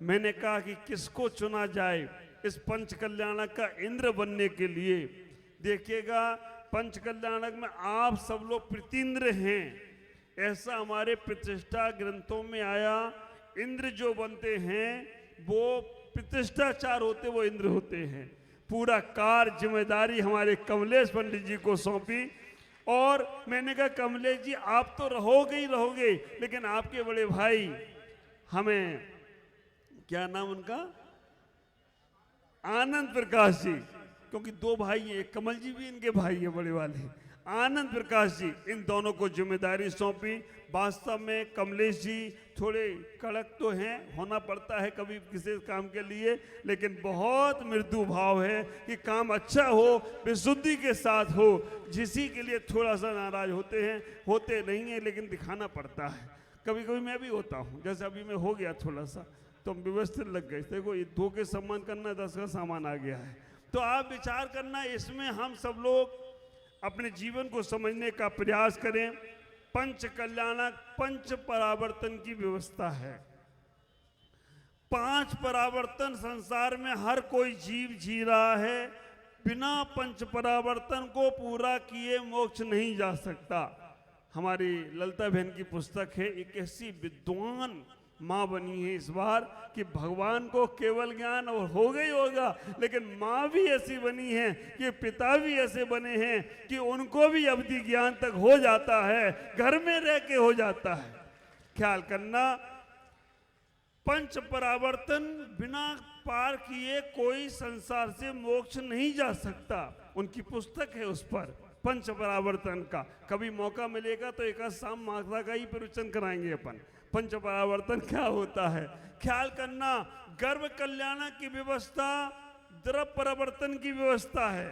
मैंने कहा कि किसको चुना जाए इस पंच कल्याणक का इंद्र बनने के लिए। देखिएगा, पंच कल्याणक में आप सब लोग प्रीतिंद्र हैं, ऐसा हमारे प्रतिष्ठा ग्रंथों में आया। इंद्र जो बनते हैं वो प्रतिष्ठाचार होते, वो इंद्र होते हैं। पूरा कार्य जिम्मेदारी हमारे कमलेश पंडित जी को सौंपी। और मैंने कहा कमलेश जी आप तो रहोगे ही रहोगे, लेकिन आपके बड़े भाई हमें, क्या नाम उनका, आनंद प्रकाश जी, क्योंकि दो भाई हैं, कमल जी भी इनके भाई हैं बड़े वाले, आनंद प्रकाश जी, इन दोनों को जिम्मेदारी सौंपी। वास्तव में कमलेश जी थोड़े कड़क तो हैं, होना पड़ता है कभी किसी काम के लिए, लेकिन बहुत मृदु भाव है कि काम अच्छा हो, विशुद्धि के साथ हो। जिसी के लिए थोड़ा सा नाराज होते हैं, होते नहीं है, लेकिन दिखाना पड़ता है। कभी कभी मैं भी होता हूँ, जैसे अभी मैं हो गया थोड़ा सा, तो हम व्यवस्थित लग गए। देखो ये 2 के सम्मान करना, 10 का सामान आ गया है। तो आप विचार करना, इसमें हम सब लोग अपने जीवन को समझने का प्रयास करें। पंच कल्याणक, पंच परावर्तन की व्यवस्था है। 5 परावर्तन संसार में हर कोई जीव जी रहा है। बिना पंच परावर्तन को पूरा किए मोक्ष नहीं जा सकता। हमारी ललिता बहन की पुस्तक है, एक ऐसी विद्वान माँ बनी है इस बार कि भगवान को केवल ज्ञान और हो गई होगा, लेकिन माँ भी ऐसी बनी है कि पिता भी ऐसे बने हैं कि उनको भी अवधि ज्ञान तक हो जाता है, घर में रह के हो जाता है। ख्याल करना, पंच परावर्तन, बिना पार किए कोई संसार से मोक्ष नहीं जा सकता। उनकी पुस्तक है उस पर, पंच परावर्तन का। कभी मौका मिलेगा तो एक शाम माता का ही प्रवचन कराएंगे अपन, पंच परावर्तन क्या होता है। ख्याल करना, गर्भ कल्याण की व्यवस्था द्रव परिवर्तन की व्यवस्था है।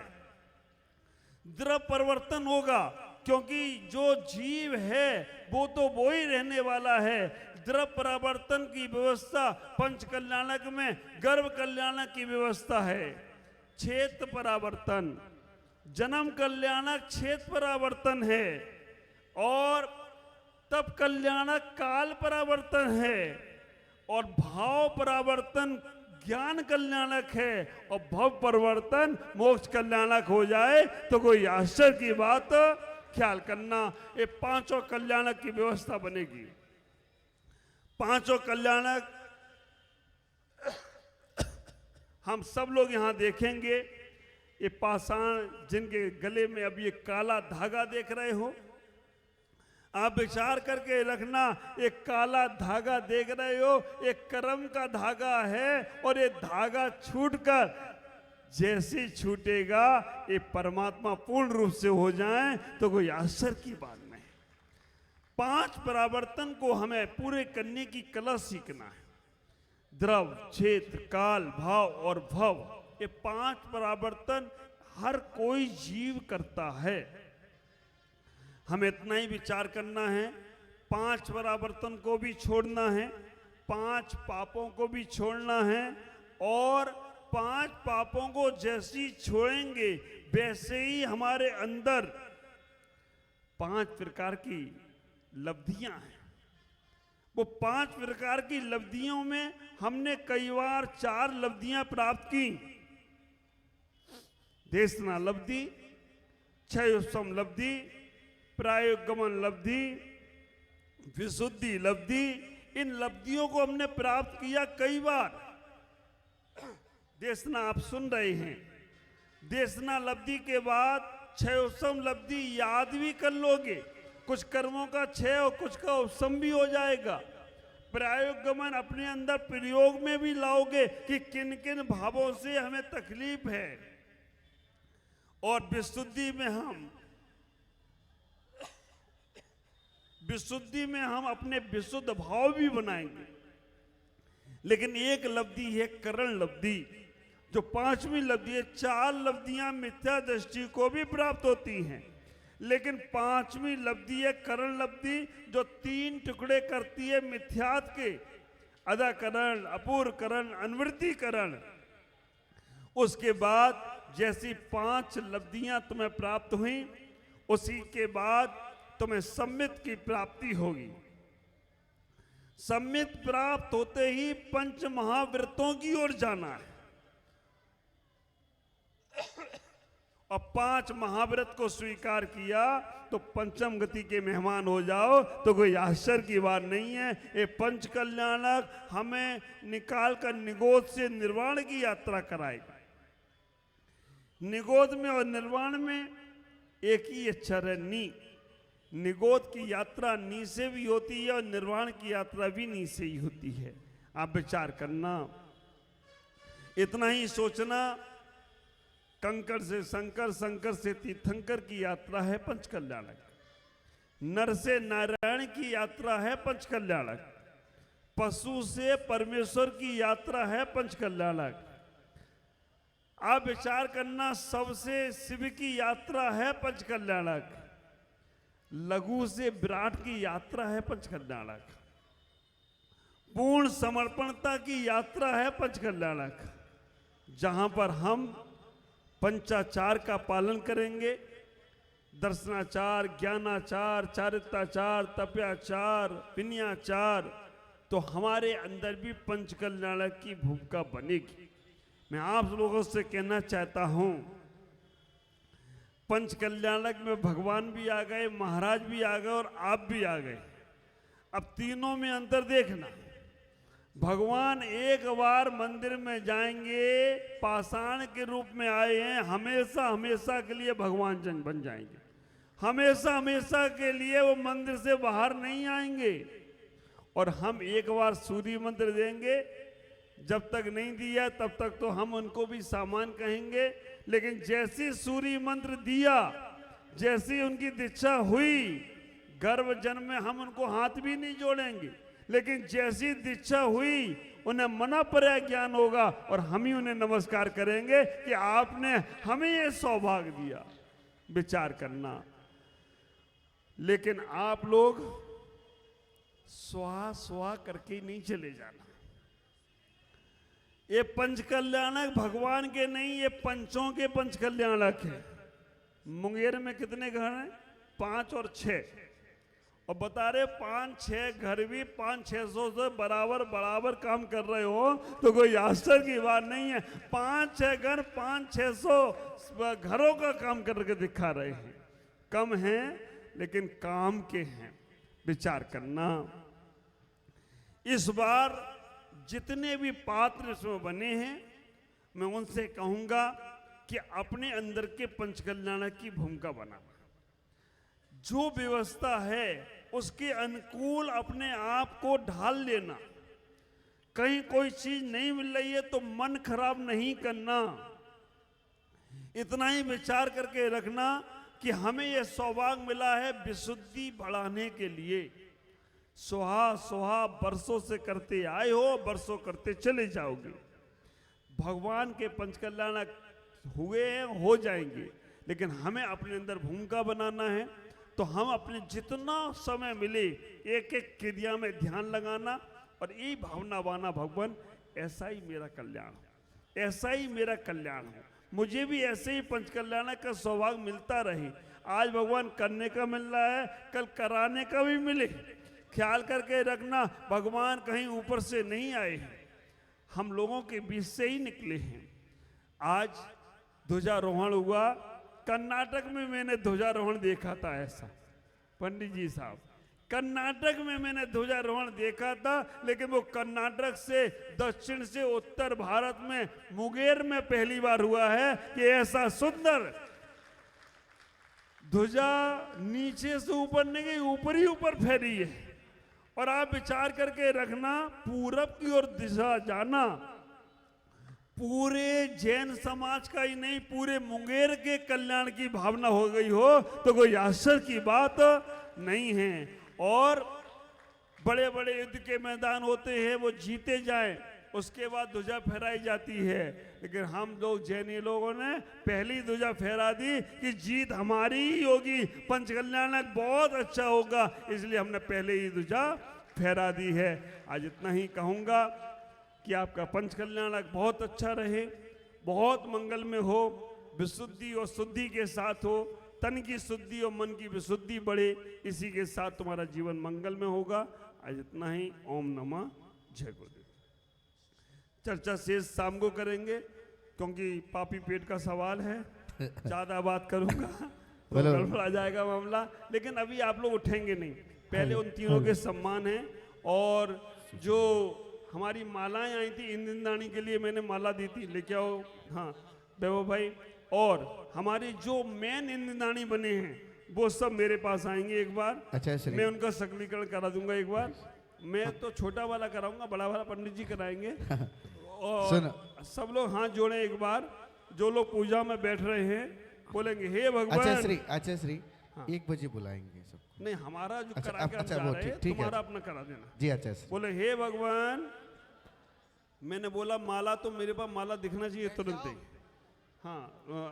द्रव परिवर्तन होगा क्योंकि जो जीव है वो तो वो ही रहने वाला है। द्रव परिवर्तन की व्यवस्था पंच कल्याणक में गर्भ कल्याणक की व्यवस्था है। क्षेत्र परावर्तन, जन्म कल्याणक क्षेत्र परावर्तन है, और तप कल्याणक काल परावर्तन है, और भाव परावर्तन ज्ञान कल्याणक है, और भव परिवर्तन मोक्ष कल्याणक हो जाए तो कोई आश्चर्य की बात। ख्याल करना, ये पांचों कल्याणक की व्यवस्था बनेगी। पांचों कल्याणक हम सब लोग यहां देखेंगे। ये पाषाण जिनके गले में अब ये काला धागा देख रहे हो, आप विचार करके रखना, एक काला धागा देख रहे हो, एक कर्म का धागा है, और ये धागा छूटकर जैसे छूटेगा ये परमात्मा पूर्ण रूप से हो जाए तो कोई आश्चर्य की बात नहीं। पांच परावर्तन को हमें पूरे करने की कला सीखना है। द्रव, क्षेत्र, काल, भाव और भव, ये पांच परावर्तन हर कोई जीव करता है। हमें इतना ही विचार करना है, पांच परावर्तन को भी छोड़ना है, पांच पापों को भी छोड़ना है, और पांच पापों को जैसी छोड़ेंगे वैसे ही हमारे अंदर पांच प्रकार की लब्धियां हैं। वो पांच प्रकार की लब्धियों में हमने कई बार चार लब्धियां प्राप्त की। देशना लब्धि, क्षयोत्सम लब्धि, प्रायोगमन लब्धि, विशुद्धि लब्धि। इन लब्धियों को हमने प्राप्त किया कई बार। देशना आप सुन रहे हैं, देशना लब्धि के बाद क्षयोत्सम लब्धि याद भी कर लोगे। कुछ कर्मों का क्षय और कुछ का उपशम भी हो जाएगा। प्रायोगमन अपने अंदर प्रयोग में भी लाओगे कि किन किन भावों से हमें तकलीफ है। और विशुद्धि में हम अपने विशुद्ध भाव भी बनाएंगे। लेकिन एक लब्धि है करण लब्धि, जो पांचवी लब्धि है। चार लब्धियां मिथ्या दृष्टि को भी प्राप्त होती हैं, लेकिन पांचवी लब्धि है करण लब्धि, जो तीन टुकड़े करती है मिथ्यात के, अदाकरण, अपूर्वकरण, अनुवृत्तिकरण। उसके बाद जैसी पांच लब्धियां तुम्हें प्राप्त हुई, उसी के बाद तुम्हें सम्मित की प्राप्ति होगी। सम्मित प्राप्त होते ही पंच महाव्रतों की ओर जाना है, और पांच महाव्रत को स्वीकार किया तो पंचम गति के मेहमान हो जाओ तो कोई आश्चर्य की बात नहीं है। ये पंच कल्याणक हमें निकाल कर निगोद से निर्वाण की यात्रा कराएगा। निगोद में और निर्वाण में एक ही अक्षर है, नी। निगोद की यात्रा नी से भी होती है और निर्वाण की यात्रा भी नी से ही होती है। आप विचार करना, इतना ही सोचना। कंकड़ से शंकर, शंकर से तीर्थंकर की यात्रा है पंच कल्याणक। नर से नारायण की यात्रा है पंच कल्याणक। पशु से परमेश्वर की यात्रा है पंच कल्याणक। आप विचार करना, सबसे शिव की यात्रा है पंच कल्याणक। लघु से विराट की यात्रा है पंच कल्याणक। पूर्ण समर्पणता की यात्रा है पंच कल्याणक, जहां पर हम पंचाचार का पालन करेंगे। दर्शनाचार, ज्ञानाचार, चारित्राचार, तप्याचार, विनयाचार, तो हमारे अंदर भी पंच कल्याणक की भूमिका बनेगी। मैं आप लोगों से कहना चाहता हूं, पंच कल्याणक में भगवान भी आ गए, महाराज भी आ गए और आप भी आ गए। अब तीनों में अंतर देखना। भगवान एक बार मंदिर में जाएंगे, पाषाण के रूप में आए हैं, हमेशा हमेशा के लिए भगवान जन बन जाएंगे। हमेशा हमेशा के लिए वो मंदिर से बाहर नहीं आएंगे। और हम एक बार सूर्य मंत्र देंगे, जब तक नहीं दिया तब तक तो हम उनको भी सामान कहेंगे, लेकिन जैसे सूर्य मंत्र दिया, जैसी उनकी दीक्षा हुई, गर्भ जन्म में हम उनको हाथ भी नहीं जोड़ेंगे, लेकिन जैसी दीक्षा हुई उन्हें मना पर्याय ज्ञान होगा और हम ही उन्हें नमस्कार करेंगे कि आपने हमें ये सौभाग्य दिया। विचार करना। लेकिन आप लोग स्वाहा स्वाहा करके नहीं चले जाना। ये पंचकल्याणक भगवान के नहीं, ये पंचों के पंचकल्याणक है। मुंगेर में कितने घर हैं? 5 और 6, और बता रहे 5-6 घर भी 500-600 से बराबर काम कर रहे हो तो कोई आश्चर्य की बात नहीं है। 5-6 घर 500-600 घरों का काम करके दिखा रहे हैं। कम हैं लेकिन काम के हैं। विचार करना। इस बार जितने भी पात्र इसमें बने हैं, मैं उनसे कहूंगा कि अपने अंदर के पंचकल्याण की भूमिका बनाना। जो व्यवस्था है उसके अनुकूल अपने आप को ढाल लेना। कहीं कोई चीज नहीं मिल रही है तो मन खराब नहीं करना। इतना ही विचार करके रखना कि हमें यह सौभाग्य मिला है विशुद्धि बढ़ाने के लिए। सुहा सुहा बरसों से करते आए हो, बरसों करते चले जाओगे। भगवान के पंचकल्याण हुए हैं, हो जाएंगे, लेकिन हमें अपने अंदर भूमिका बनाना है। तो हम अपने जितना समय मिले एक एक क्रिया में ध्यान लगाना और यही भावना बाना, भगवान ऐसा ही मेरा कल्याण हो, ऐसा ही मेरा कल्याण हो, मुझे भी ऐसे ही पंचकल्याण का सौभाग्य मिलता रहे। आज भगवान करने का मिल रहा है, कल कराने का भी मिले। ख्याल करके रखना, भगवान कहीं ऊपर से नहीं आए हैं, हम लोगों के बीच से ही निकले हैं। आज ध्वजारोहण हुआ, कर्नाटक में मैंने ध्वजारोहण देखा था। ऐसा पंडित जी साहब, कर्नाटक में मैंने ध्वजारोहण देखा था, लेकिन वो कर्नाटक से दक्षिण से उत्तर भारत में मुंगेर में पहली बार हुआ है कि ऐसा सुंदर ध्वजा नीचे से ऊपर नहीं गई, ऊपर ही ऊपर फैली है। और आप विचार करके रखना, पूरब की ओर दिशा जाना पूरे जैन समाज का ही नहीं, पूरे मुंगेर के कल्याण की भावना हो गई हो तो कोई आश्चर्य की बात नहीं है। और बड़े बड़े युद्ध के मैदान होते हैं, वो जीते जाएं, उसके बाद ध्वजा फहराई जाती है। लेकिन हम लोग जैनी लोगों ने पहली ध्वजा फहरा दी कि जीत हमारी ही होगी, पंचकल्याणक बहुत अच्छा होगा, इसलिए हमने पहले ही ध्वजा फहरा दी है। आज इतना ही कहूँगा कि आपका पंचकल्याणक बहुत अच्छा रहे, बहुत मंगल में हो, विशुद्धि और शुद्धि के साथ हो, तन की शुद्धि और मन की विशुद्धि बढ़े, इसी के साथ तुम्हारा जीवन मंगल में होगा। आज इतना ही। ओम नमः जय गुरुदेव। चर्चा शेष शाम को करेंगे, क्योंकि पापी पेट का सवाल है, ज्यादा बात करूंगा तो गड़बड़ा जाएगा मामला। लेकिन अभी आप लोग उठेंगे नहीं, पहले उन तीनों के सम्मान है। और जो हमारी मालाएं आई थी इंद्रदानी के लिए, मैंने माला दी थी, लेके आओ। हाँ वैभव भाई। और हमारी जो मेन इंद्रदानी बने हैं वो सब मेरे पास आएंगे एक बार। अच्छा, मैं उनका सकलीकरण करा दूंगा एक बार। मैं तो छोटा वाला कराऊंगा, बड़ा वाला पंडित जी कराएंगे। और सब लोग हाथ जोड़े एक बार। जो लोग पूजा में बैठ रहे हैं बोलेंगे हे भगवान। अच्छा श्री 1 बजे बुलाएंगे सब। नहीं, हमारा जो करा के जा रहे हैं, तुम्हारा अपना करा देना जी। अच्छा बोले हे भगवान। मैंने बोला माला तो मेरे पास माला दिखना चाहिए तुरंत ही। हाँ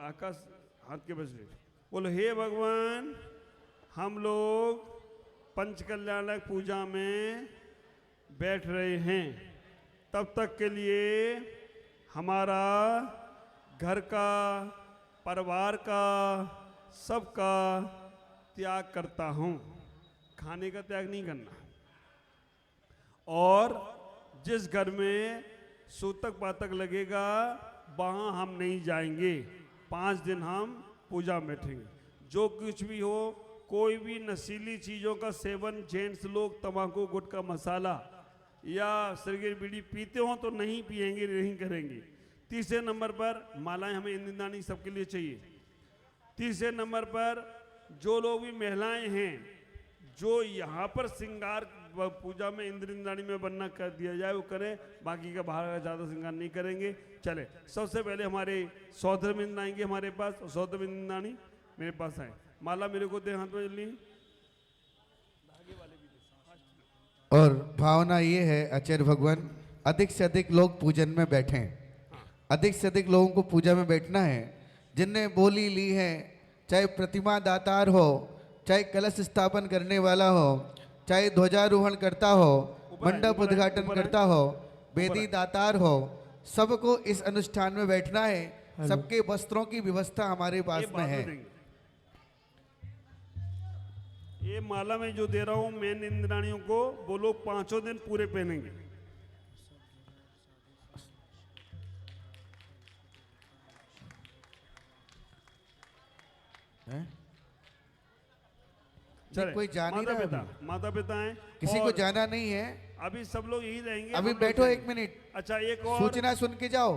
आकाश हाथ के बस ले। बोलो हे भगवान, हम लोग पंचकल्याणक पूजा में बैठ रहे हैं, तब तक के लिए हमारा घर का, परिवार का, सबका त्याग करता हूँ। खाने का त्याग नहीं करना। और जिस घर में सूतक पातक लगेगा वहाँ हम नहीं जाएंगे। 5 दिन हम पूजा में बैठेंगे। जो कुछ भी हो, कोई भी नशीली चीज़ों का सेवन, जेंट्स लोग तंबाकू, गुटखा, मसाला या सिगरेट बीड़ी पीते हो तो नहीं पिएंगे, नहीं करेंगे। तीसरे नंबर पर मालाएं हमें इंद्रदानी सबके लिए चाहिए। तीसरे नंबर पर जो लोग भी महिलाएं हैं जो यहाँ पर श्रृंगार पूजा में इंद्र इंद्राणी में बनना कर दिया जाए वो करें, बाकी का बाहर का ज़्यादा श्रृंगार नहीं करेंगे। चले, सबसे पहले हमारे सौधर्म इंद्र आएंगे हमारे पास, सौधर्म इंद्राणी मेरे पास आए। माला मेरे को दे हाथ में जल्दी। और भावना ये है आचार्य भगवान, अधिक से अधिक लोग पूजन में बैठें, अधिक से अधिक लोगों को पूजा में बैठना है। जिनने बोली ली है, चाहे प्रतिमा दातार हो, चाहे कलश स्थापन करने वाला हो, चाहे ध्वजारोहण करता हो, मंडप उद्घाटन करता हो, वेदी दातार हो, सबको इस अनुष्ठान में बैठना है। सबके वस्त्रों की व्यवस्था हमारे पास में है। ये माला में जो दे रहा हूँ मेन इंद्राणियों को, वो लोग 5 दिन पूरे पहनेंगे। चले, कोई जा नहीं रहा है माता पिता हैं, किसी को जाना नहीं है। अभी सब लोग यही रहेंगे। अभी हम लोग बैठो जाएंगे। 1 मिनट, अच्छा, एक और सूचना सुन के जाओ।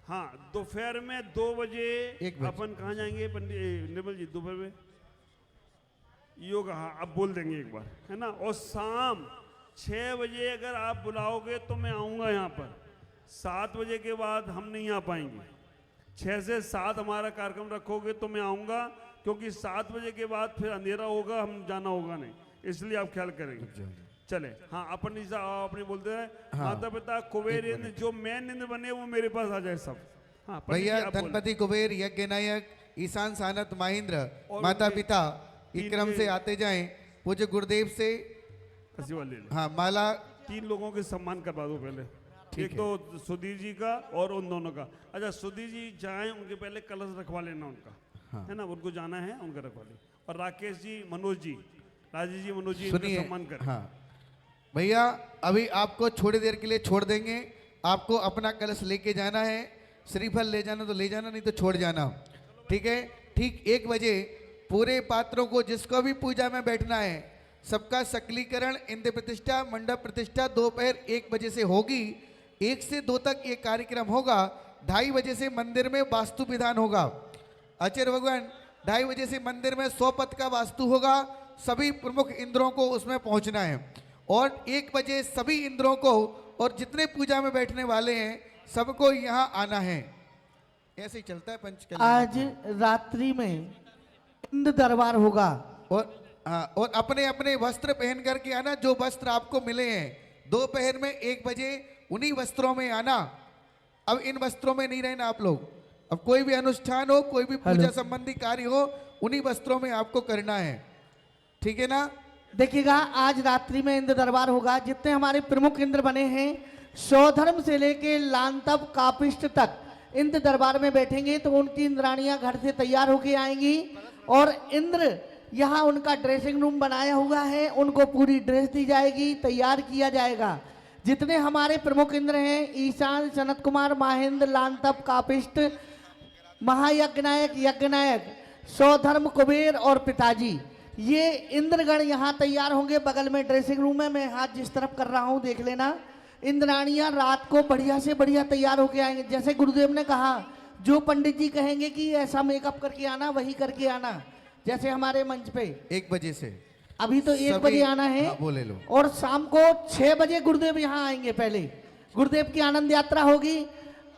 हाँ, दोपहर में 2 बजे 1 बजे अपन कहाँ जाएंगे पंडित निर्मल जी? दोपहर में योग, हाँ अब बोल देंगे एक बार, है ना। और शाम 6 बजे अगर आप बुलाओगे तो मैं आऊँगा यहाँ पर। 7 बजे के बाद हम नहीं आ पाएंगे। 6 से 7 हमारा कार्यक्रम रखोगे तो मैं आऊँगा, क्योंकि 7 बजे के बाद फिर अंधेरा होगा, हम जाना होगा नहीं, इसलिए आप ख्याल करेंगे। चले, हाँ अपन अपने बोलते हैं। हाँ, माता पिता कुबेर इंद्र जो मेन इंद्र बने वो मेरे पास आ जाए सब। हाँ भैया, धनपति कुबेर, यज्ञ नायक, ईशान सानत महेंद्र, माता पिता इस क्रम से आते जाएं। पूज्य गुरुदेव से हाँ माला 3 लोगों के सम्मान करवा दो पहले। एक तो सुधीर जी का और उन दोनों का। अच्छा, सुधीर जी जाएं, उनके पहले कलश रखवा लेना उनका। हाँ। है ना, उनको जाना है, उनका रखवा ले। और राकेश जी, मनोज जी, राजेश जी, मनोज जी, इनका सम्मान करें। हाँ भैया, अभी आपको थोड़ी देर के लिए छोड़ देंगे। आपको अपना कलश लेके जाना है, श्रीफल ले जाना तो ले जाना, नहीं तो छोड़ जाना, ठीक है। ठीक 1 बजे पूरे पात्रों को, जिसको भी पूजा में बैठना है, सबका सकलीकरण, इंद्र प्रतिष्ठा, मंडप प्रतिष्ठा दोपहर 1 बजे से होगी। 1 से 2 तक ये कार्यक्रम होगा। 2:30 बजे से मंदिर में वास्तु विधान होगा। आचार्य भगवान, 2:30 बजे से मंदिर में 100 पथ का वास्तु होगा। सभी प्रमुख इंद्रों को उसमें पहुंचना है। और 1 बजे सभी इंद्रों को और जितने पूजा में बैठने वाले हैं सबको यहाँ आना है। ऐसे ही चलता है पंचकल्याण। आज रात्रि में इंद्र दरबार होगा। और हाँ, और अपने अपने वस्त्र पहन करके आना, जो वस्त्र आपको मिले हैं। दोपहर में 1 बजे उन्हीं वस्त्रों में आना। अब इन वस्त्रों में नहीं रहना आप लोग। अब कोई भी अनुष्ठान हो, कोई भी पूजा संबंधी कार्य हो, उन्हीं वस्त्रों में आपको करना है, ठीक है ना। देखिएगा, आज रात्रि में इंद्र दरबार होगा। जितने हमारे प्रमुख इंद्र बने हैं, सौधर्म से लेके लांतव कापिष्ट तक इंद्र दरबार में बैठेंगे। तो उनकी इंद्राणियां घर से तैयार होके आएंगी और इंद्र यहाँ उनका ड्रेसिंग रूम बनाया हुआ है, उनको पूरी ड्रेस दी जाएगी, तैयार किया जाएगा। जितने हमारे प्रमुख इंद्र हैं, ईशान, सनत कुमार, महेंद्र, लांतव, कापिष्ट, महायज्ञनायक, यज्ञनायक, सौधर्म, कुबेर और पिताजी, ये इंद्रगण यहाँ तैयार होंगे। बगल में ड्रेसिंग रूम है, मैं हाथ जिस तरफ कर रहा हूँ देख लेना। इंद्राणियाँ रात को बढ़िया से बढ़िया तैयार होके आएंगे। जैसे गुरुदेव ने कहा, जो पंडित जी कहेंगे कि ऐसा मेकअप करके आना, वही करके आना। जैसे हमारे मंच पे 1 बजे से, अभी तो 1 बजे आना है। हाँ, बोले लो। और शाम को 6 बजे गुरुदेव यहाँ आएंगे। पहले गुरुदेव की आनंद यात्रा होगी,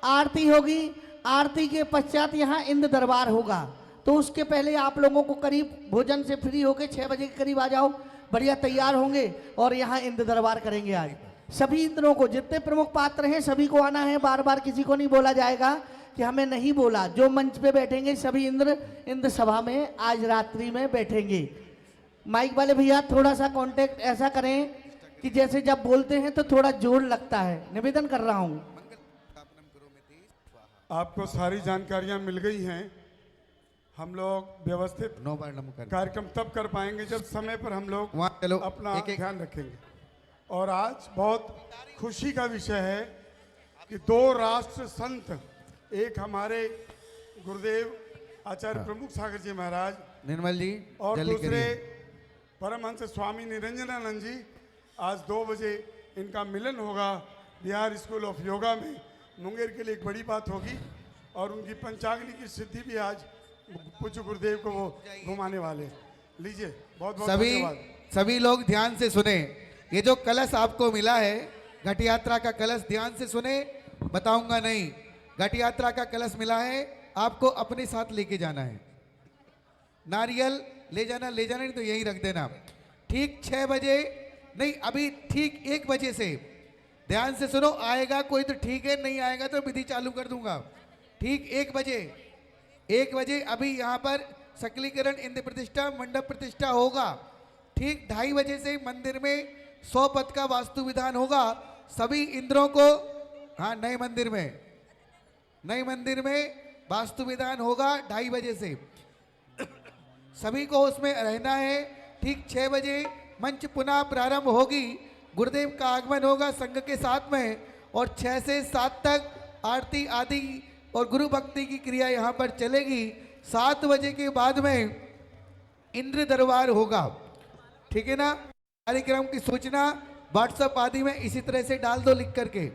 आरती होगी, आरती के पश्चात यहाँ इंद्र दरबार होगा। तो उसके पहले आप लोगों को करीब भोजन से फ्री होके 6 बजे के करीब आ जाओ, बढ़िया तैयार होंगे और यहाँ इंद्र दरबार करेंगे। आज सभी इंद्रों को, जितने प्रमुख पात्र हैं सभी को आना है। बार बार किसी को नहीं बोला जाएगा कि हमें नहीं बोला। जो मंच पे बैठेंगे सभी इंद्र सभा में आज रात्रि में बैठेंगे। माइक वाले भैया थोड़ा सा कांटेक्ट ऐसा करें कि जैसे जब बोलते हैं तो थोड़ा जोर लगता है। निवेदन कर रहा हूँ। आपको सारी जानकारियां मिल गई हैं। हम लोग व्यवस्थित कार्यक्रम तब कर पाएंगे जब समय पर हम लोग अपना ध्यान रखेंगे। और आज बहुत खुशी का विषय है कि 2 राष्ट्र संत, एक हमारे गुरुदेव आचार्य प्रमुख सागर जी महाराज निर्मल जी, और दूसरे परमहंस स्वामी निरंजनानंद जी। आज 2 बजे इनका मिलन होगा बिहार स्कूल ऑफ योगा में। मुंगेर के लिए एक बड़ी बात होगी और उनकी पंचाग्नि की सिद्धि भी आज पूज्य गुरुदेव को वो घुमाने वाले। लीजिए, बहुत बहुत धन्यवाद। सभी लोग ध्यान से सुने। ये जो कलश आपको मिला है घट यात्रा का कलश, ध्यान से सुने, बताऊंगा नहीं। घट यात्रा का कलश मिला है, आपको अपने साथ लेके जाना है। नारियल ले जाना नहीं तो यहीं रख देना। ठीक 6 बजे नहीं, अभी ठीक 1 बजे से, ध्यान से सुनो, आएगा कोई तो ठीक है, नहीं आएगा तो विधि चालू कर दूंगा। ठीक 1 बजे अभी यहाँ पर सकलीकरण, इंद्र प्रतिष्ठा, मंडप प्रतिष्ठा होगा। ठीक 2:30 बजे से मंदिर में 100 पद का वास्तु विधान होगा। सभी इंद्रों को, हाँ, नए मंदिर में वास्तु विधान होगा 2:30 बजे से, सभी को उसमें रहना है। ठीक 6 बजे मंच पुनः प्रारंभ होगी, गुरुदेव का आगमन होगा संघ के साथ में, और 6 से 7 तक आरती आदि और गुरु भक्ति की क्रिया यहाँ पर चलेगी। 7 बजे के बाद में इंद्र दरबार होगा, ठीक है ना। कार्यक्रम की सूचना व्हाट्सएप आदि में इसी तरह से डाल दो लिख करके।